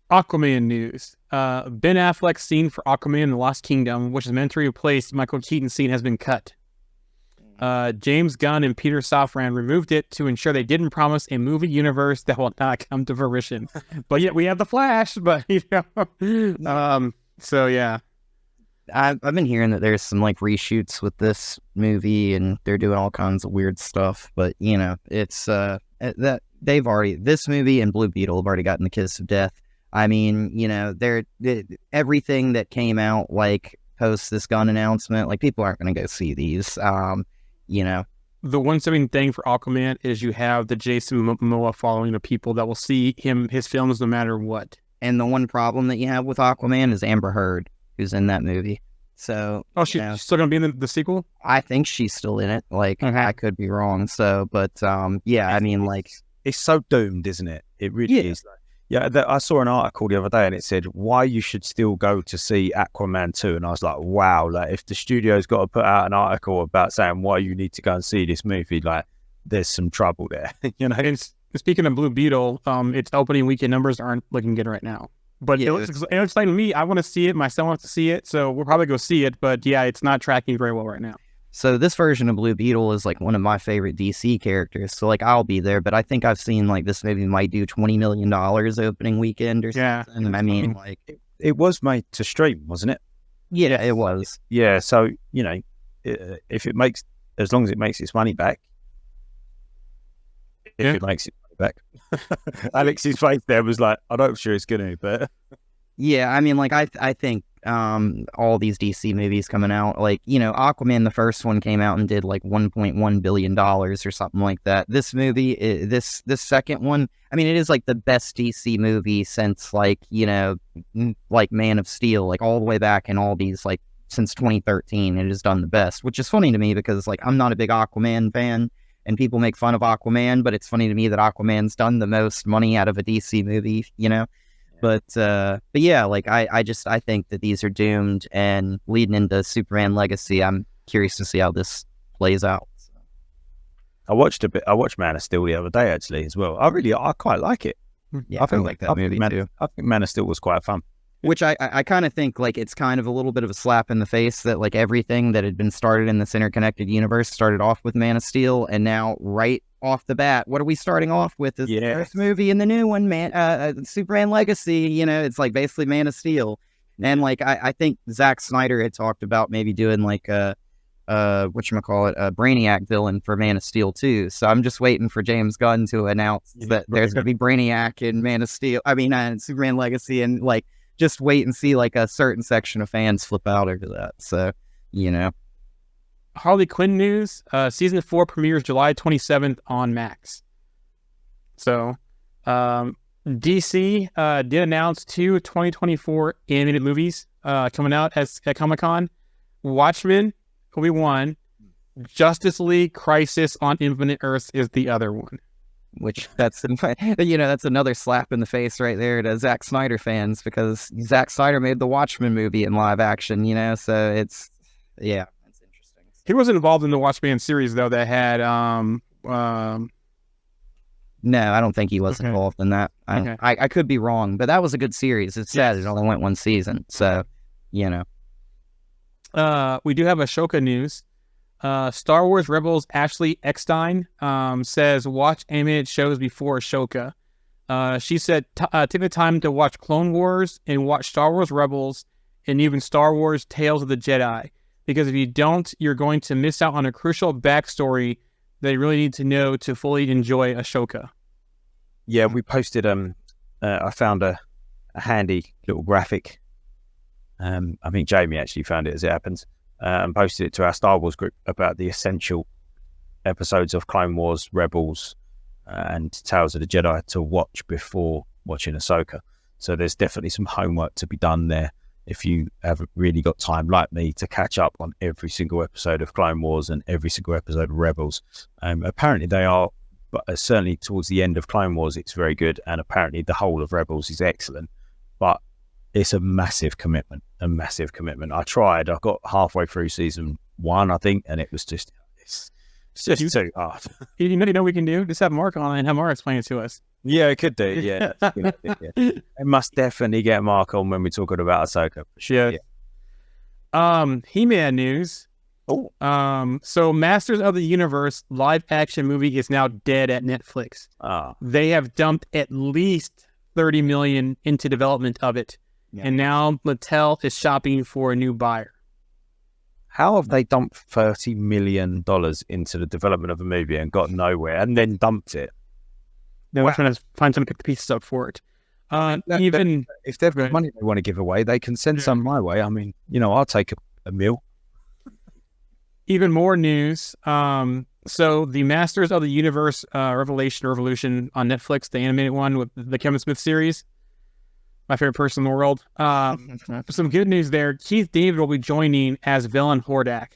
Aquaman news. Ben Affleck's scene for Aquaman and the Lost Kingdom, which is meant to replace Michael Keaton's scene, has been cut. James Gunn and Peter Safran removed it to ensure they didn't promise a movie universe that will not come to fruition. But yet we have the Flash, but so yeah. I've been hearing that there's some like reshoots with this movie and they're doing all kinds of weird stuff, but it's that this movie and Blue Beetle have already gotten the kiss of death. I mean, everything that came out like post this Gunn announcement, like people aren't going to go see these. The one saving thing for Aquaman is you have the Jason Momoa following the people that will see his films no matter what. And the one problem that you have with Aquaman is Amber Heard, who's in that movie. So, she's still going to be in the sequel? I think she's still in it. Like, I could be wrong. So, but yeah, I mean, like, it's so doomed, isn't it? It really is. I saw an article the other day and it said why you should still go to see Aquaman 2. And I was like, wow, like if the studio's got to put out an article about saying why you need to go and see this movie, like there's some trouble there. speaking of Blue Beetle, its opening weekend numbers aren't looking good right now. But Yeah, it looks exciting to me. I want to see it. My son wants to see it, so we'll probably go see it. But yeah, it's not tracking very well right now. So this version of Blue Beetle is like one of my favorite DC characters. So like I'll be there, but I think I've seen like this movie might do $20 million opening weekend or Yeah. something. I mean, like, It was made to stream, wasn't it? yeah, it was. Yeah. So if it makes, as long as it makes its money back, Yeah. it makes its money back. Alex's face there was like, I'm not sure it's gonna, but Yeah, I mean, like I think all these DC movies coming out, like Aquaman, the first one came out and did like $1.1 billion or something like that. This movie, this second one, I mean, it is like the best DC movie since like like Man of Steel, like all the way back, and all these like since 2013, it has done the best. Which is funny to me because like I'm not a big Aquaman fan, and people make fun of Aquaman, but it's funny to me that Aquaman's done the most money out of a DC movie, But yeah, like I think that these are doomed, and leading into Superman Legacy, I'm curious to see how this plays out. I watched Man of Steel the other day actually as well. I quite like it. Yeah, I like that movie too. I think Man of Steel was quite fun. Which I kind of think like it's kind of a little bit of a slap in the face that like everything that had been started in this interconnected universe started off with Man of Steel, and now right off the bat, what are we starting off with? Is the first movie and the new one, Superman Legacy. It's like basically Man of Steel, and like I think Zack Snyder had talked about maybe doing like a whatchamacallit, a Brainiac villain for Man of Steel too. So I'm just waiting for James Gunn to announce that there's going to be Brainiac in Man of Steel. I mean, Superman Legacy, and like just wait and see like a certain section of fans flip out over that. So Harley Quinn news, season 4 premieres July 27th on Max. So, DC did announce 2 2024 animated movies coming out at Comic-Con. Watchmen will be one. Justice League Crisis on Infinite Earths is the other one. Which that's another slap in the face right there to Zack Snyder fans, because Zack Snyder made the Watchmen movie in live action, so it's interesting. He wasn't involved in the Watchmen series though that had No, I don't think he was involved in that. I could be wrong, but that was a good series. It's sad it only went one season, so we do have Ahsoka news. Star Wars Rebels Ashley Eckstein says watch animated shows before Ahsoka. She said take the time to watch Clone Wars and watch Star Wars Rebels and even Star Wars Tales of the Jedi, because if you don't, you're going to miss out on a crucial backstory that you really need to know to fully enjoy Ahsoka. Yeah, we posted. I found a handy little graphic. I think Jamie actually found it as it happens. And posted it to our Star Wars group about the essential episodes of Clone Wars, Rebels, and Tales of the Jedi to watch before watching Ahsoka. So there's definitely some homework to be done there if you haven't really got time, like me, to catch up on every single episode of Clone Wars and every single episode of Rebels. Apparently they are, but certainly towards the end of Clone Wars, it's very good, and apparently the whole of Rebels is excellent. But it's a massive commitment. I tried. I got halfway through season 1, I think, and it was just it's just too hard. You know what we can do? Just have Mark on and have Mark explain it to us. Yeah, it could do. Yeah, It must definitely get Mark on when we're talking about Ahsoka. Sure. Yeah. He-Man news. Oh. So Masters of the Universe live action movie is now dead at Netflix. They have dumped at least $30 million into development of it. Yeah. And now Mattel is shopping for a new buyer. How have they dumped $30 million into the development of a movie and got nowhere, and then dumped it? They're trying to find some pieces up for it. If they've got money they want to give away, they can send some my way. I mean, I'll take a meal. Even more news. So the Masters of the Universe Revolution on Netflix, the animated one with the Kevin Smith series. My favorite person in the world. Some good news there. Keith David will be joining as Velen Hordak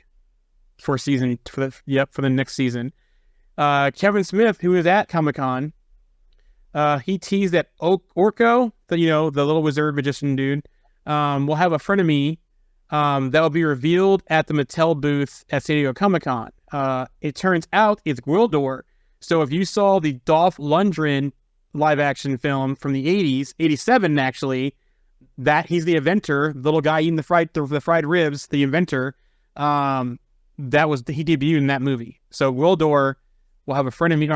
for the next season. Kevin Smith, who is at Comic-Con, he teased that Orko, the little wizard magician dude, will have a frenemy that will be revealed at the Mattel booth at San Diego Comic-Con. It turns out it's Gwildor. So if you saw the Dolph Lundgren live action film from the 80s, 87 actually, that he's the inventor, the little guy eating the fried ribs, the inventor, he debuted in that movie. So Gwildor will have a frenemy,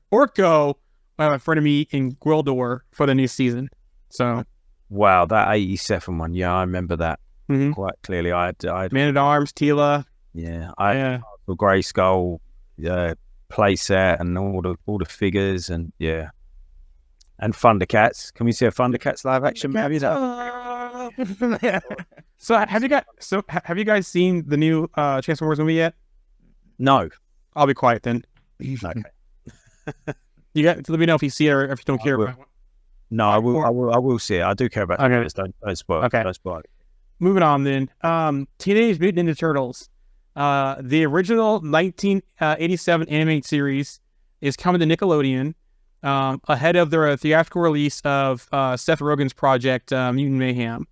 Orko will have a frenemy in Gwildor for the new season. So Wow, that 87 one. Yeah, I remember that quite clearly. I had Man at Arms, Tila. the Grayskull playset and all the figures and and Thundercats. Can we see a Thundercats live action movie? So have you guys seen the new Transformers movie yet? No. I'll be quiet then. Okay. You got let me know if you see it or if you don't care will. about it. No, I will see it. I do care about Okay. this. Don't spoil. Okay. Don't spoil it. Moving on then. Teenage Mutant Ninja Turtles. The original 1987 animated series is coming to Nickelodeon ahead of their theatrical release of Seth Rogen's project, Mutant Mayhem.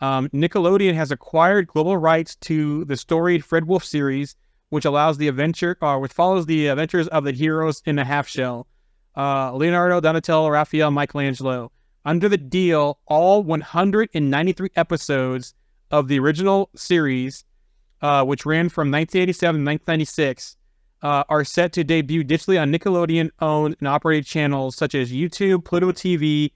Nickelodeon has acquired global rights to the storied Fred Wolf series, which follows the adventures of the heroes in a half shell. Leonardo, Donatello, Raphael, Michelangelo. Under the deal, all 193 episodes of the original series, which ran from 1987 to 1996, are set to debut digitally on Nickelodeon-owned and operated channels such as YouTube, Pluto TV,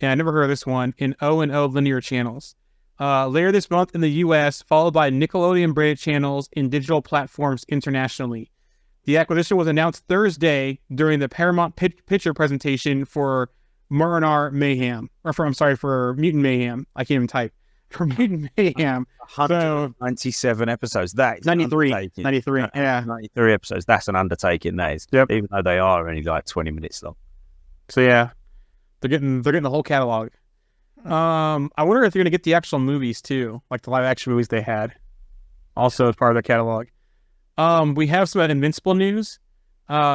and I never heard of this one, and O&O linear channels. Later this month in the U.S., followed by Nickelodeon-branded channels in digital platforms internationally. The acquisition was announced Thursday during the Paramount Picture presentation for for Mutant Mayhem. I can't even type. For Mutant Mayhem. 197 episodes. That is 93. 93. Yeah. 93 episodes. That's an undertaking. That is. Yep. Even though they are only like 20 minutes long. So yeah, they're getting the whole catalog. I wonder if they're gonna get the actual movies too, like the live action movies they had, also as part of their catalog. We have some Invincible news.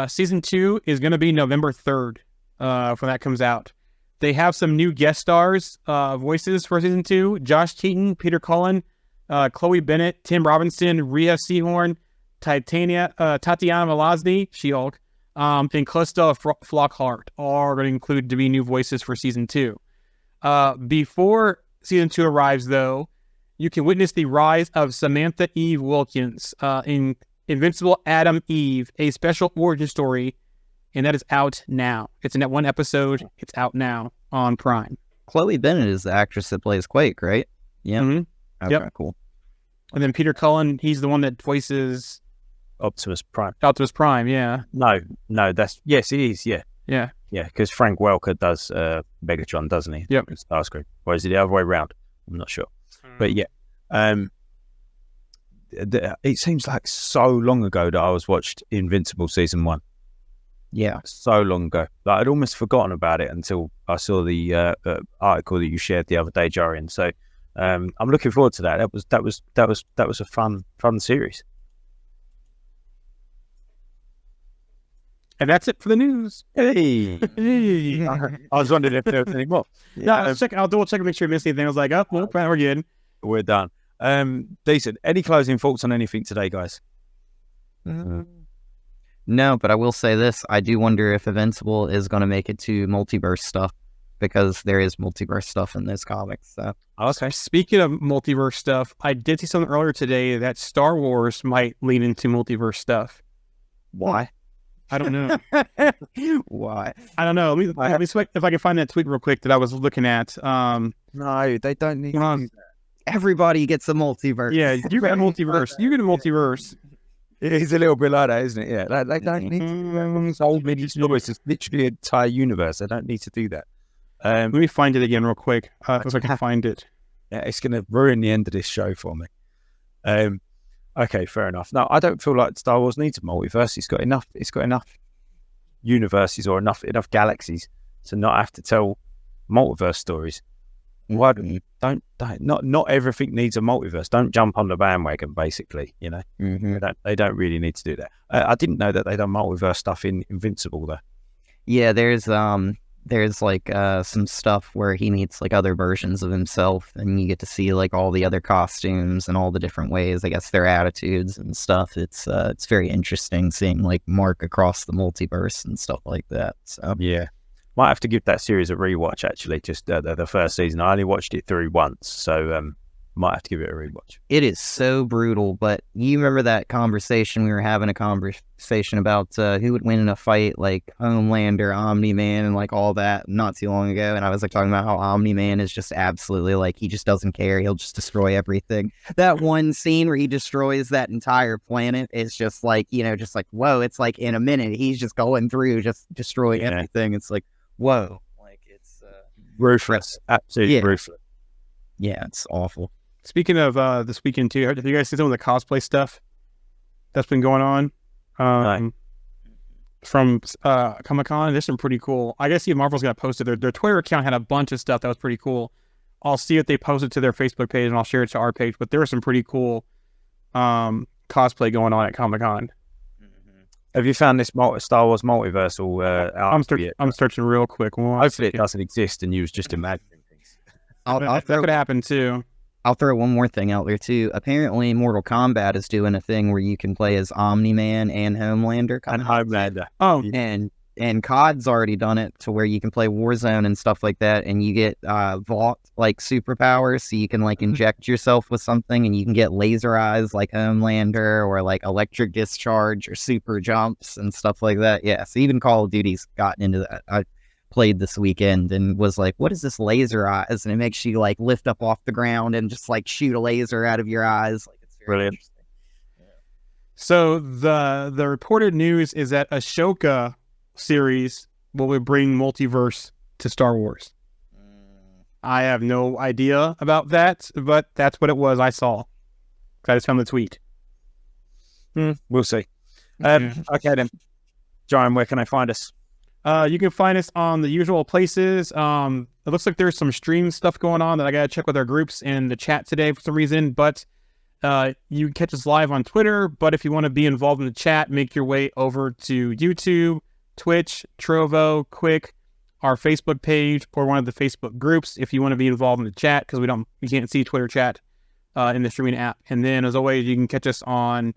Season 2 is gonna be November 3rd. When that comes out. They have some new guest stars, voices for season 2: Josh Keaton, Peter Cullen, Chloe Bennett, Tim Robinson, Rhea Seehorn, Tatiana Maslany, She-Hulk, and Calista Flockhart are going to include to be new voices for season 2. Before season 2 arrives, though, you can witness the rise of Samantha Eve Wilkins in Invincible Adam Eve, a special origin story, and that is out now. It's in that one episode. It's out now on Prime. Chloe Bennett is the actress that plays Quake, right? Yeah. Mm-hmm. Okay, Yep. cool. And then Peter Cullen, he's the one that voices Optimus Prime. Optimus Prime, yeah. No, yes, it is. Yeah. Yeah. Yeah, because Frank Welker does Megatron, doesn't he? Yep. In Starscream. Or is it the other way around? I'm not sure. But yeah. It seems like so long ago that I watched Invincible season 1. Yeah. So long ago. Like I'd almost forgotten about it until I saw the article that you shared the other day, Jarian. So I'm looking forward to that. That was a fun series. And that's it for the news. Hey. I was wondering if there was any more. I'll double check and make sure I missed anything. I was like, oh, well, we're good. We're done. Decent. Any closing thoughts on anything today, guys? No, but I will say this. I do wonder if Invincible is going to make it to multiverse stuff, because there is multiverse stuff in this comics. So. Okay. Speaking of multiverse stuff, I did see something earlier today that Star Wars might lean into multiverse stuff. Why? I don't know. Why? I don't know. Let me see if I can find that tweet real quick that I was looking at. No, they don't need to do that. Everybody gets a multiverse. Yeah, you get a multiverse. You get a multiverse. It's a little bit like that, isn't it? Yeah, they don't need to solve many stories. It's literally an entire universe. They don't need to do that. Let me find it again real quick. If I can find it. Yeah, it's going to ruin the end of this show for me. Okay, fair enough. No, I don't feel like Star Wars needs a multiverse. It's got enough universes or enough galaxies to not have to tell multiverse stories. Why not everything needs a multiverse. Don't jump on the bandwagon, basically. You know, they don't really need to do that. I didn't know that they done multiverse stuff in Invincible though. Yeah, there's there's like some stuff where he meets like other versions of himself, and you get to see like all the other costumes and all the different ways, I guess, their attitudes and stuff. It's very interesting seeing like Mark across the multiverse and stuff like that. So Yeah. Might have to give that series a rewatch, actually, just the first season. I only watched it through once, so might have to give it a rewatch. it is so brutal. But you remember that conversation we were having, a conversation about who would win in a fight, like Homelander, Omni-Man, and like all that not too long ago. And I was like talking about how Omni-Man is just absolutely like, he just doesn't care. He'll just destroy everything. That one scene where he destroys that entire planet is just like, just like, whoa, it's like in a minute, he's just going through, just destroying everything. It's like, whoa, like it's Ruthless. Absolutely Yeah. ruthless. yeah, it's awful. Speaking of this weekend too, have you guys seen some of the cosplay stuff that's been going on from Comic-Con? There's some pretty cool. I guess Marvel's gonna post it. Their Twitter account had a bunch of stuff that was pretty cool. I'll see if they post it to their Facebook page, and I'll share it to our page. But there was some pretty cool cosplay going on at Comic-Con. Have you found this Star Wars multiversal I'm searching real quick. Hopefully it doesn't exist and you was just imagining things. That could happen too. I'll throw one more thing out there too. Apparently, Mortal Kombat is doing a thing where you can play as Omni-Man and Homelander. And Homelander. Oh, And COD's already done it to where you can play Warzone and stuff like that, and you get Vault like superpowers, so you can like inject yourself with something, and you can get laser eyes like Homelander, or like electric discharge or super jumps and stuff like that. Yeah, so even Call of Duty's gotten into that. I played this weekend and was like, what is this laser eyes? And it makes you like lift up off the ground and just like shoot a laser out of your eyes. Like, it's very Brilliant. interesting. so the reported news is that Ashoka series will bring multiverse to Star Wars. I have no idea about that, but that's what it was. I saw. I just found the tweet. We'll see. Okay then. John, where can I find us? You can find us on the usual places. It looks like there's some stream stuff going on that I gotta check with our groups in the chat today for some reason. But you can catch us live on Twitter. But if you want to be involved in the chat, make your way over to YouTube, Twitch, Trovo, Quick, our Facebook page, or one of the Facebook groups if you want to be involved in the chat, because we can't see Twitter chat in the streaming app. And then, as always, you can catch us on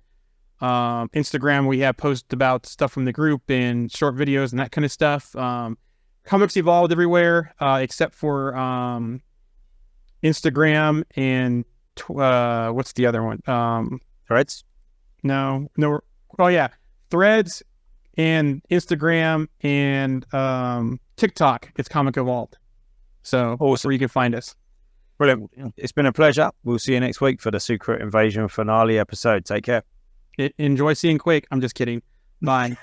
Instagram. We have posts about stuff from the group and short videos and that kind of stuff. Comics Evolved everywhere except for Instagram and what's the other one? Threads? No. Oh yeah, Threads and Instagram and TikTok. It's Comic Evolved. So that's where you can find us. Brilliant. It's been a pleasure. We'll see you next week for the Secret Invasion finale episode. Take care. Enjoy seeing Quake. I'm just kidding. Bye.